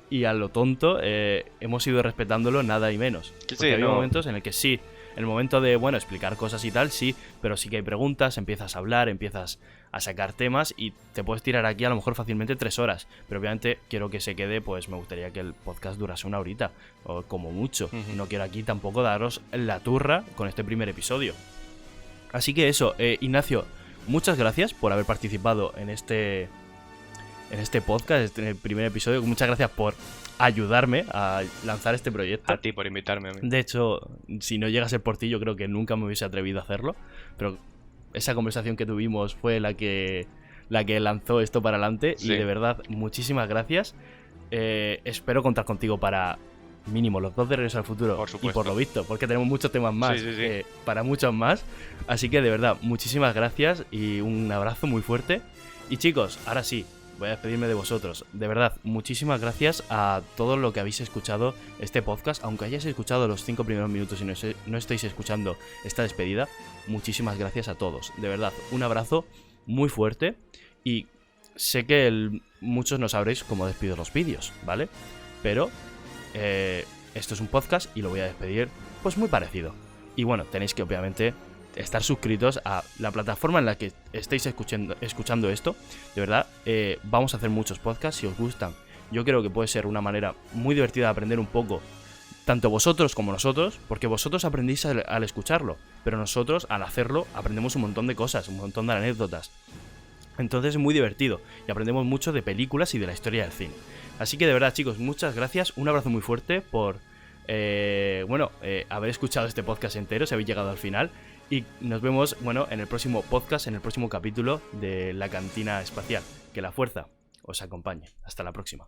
y a lo tonto hemos ido respetándolo nada y menos. Porque hay momentos en el que sí, en el momento de, bueno, explicar cosas y tal, sí, pero sí que hay preguntas, empiezas a hablar, empiezas a sacar temas y te puedes tirar aquí a lo mejor fácilmente 3 horas. Pero obviamente quiero que se quede, pues me gustaría que el podcast durase 1 horita, o como mucho. No quiero aquí tampoco daros la turra con este primer episodio. Así que eso, Ignacio, muchas gracias por haber participado en este podcast, en el primer episodio. Muchas gracias por ayudarme a lanzar este proyecto. A ti por invitarme a mí. De hecho, si no llega a ser por ti, yo creo que nunca me hubiese atrevido a hacerlo. Pero esa conversación que tuvimos fue la que lanzó esto para adelante. Sí. Y de verdad, muchísimas gracias. Espero contar contigo para mínimo los 2 de Regreso al Futuro. Por supuesto. Y por lo visto, porque tenemos muchos temas más, sí. Para muchos más. Así que de verdad, muchísimas gracias y un abrazo muy fuerte. Y chicos, ahora sí, voy a despedirme de vosotros. De verdad, muchísimas gracias a todos los que habéis escuchado este podcast. Aunque hayáis escuchado los 5 primeros minutos y no estéis escuchando esta despedida, muchísimas gracias a todos. De verdad, un abrazo muy fuerte. Y sé que muchos no sabréis cómo despido los vídeos, ¿vale? Pero esto es un podcast y lo voy a despedir pues muy parecido. Y bueno, tenéis que obviamente estar suscritos a la plataforma en la que estéis escuchando esto. De verdad, vamos a hacer muchos podcasts si os gustan. Yo creo que puede ser una manera muy divertida de aprender un poco, tanto vosotros como nosotros, porque vosotros aprendéis al escucharlo, pero nosotros al hacerlo aprendemos un montón de cosas, un montón de anécdotas. Entonces es muy divertido y aprendemos mucho de películas y de la historia del cine. Así que de verdad, chicos, muchas gracias. Un abrazo muy fuerte por haber escuchado este podcast entero, si habéis llegado al final. Y nos vemos, bueno, en el próximo podcast, en el próximo capítulo de La Cantina Espacial. Que la fuerza os acompañe. Hasta la próxima.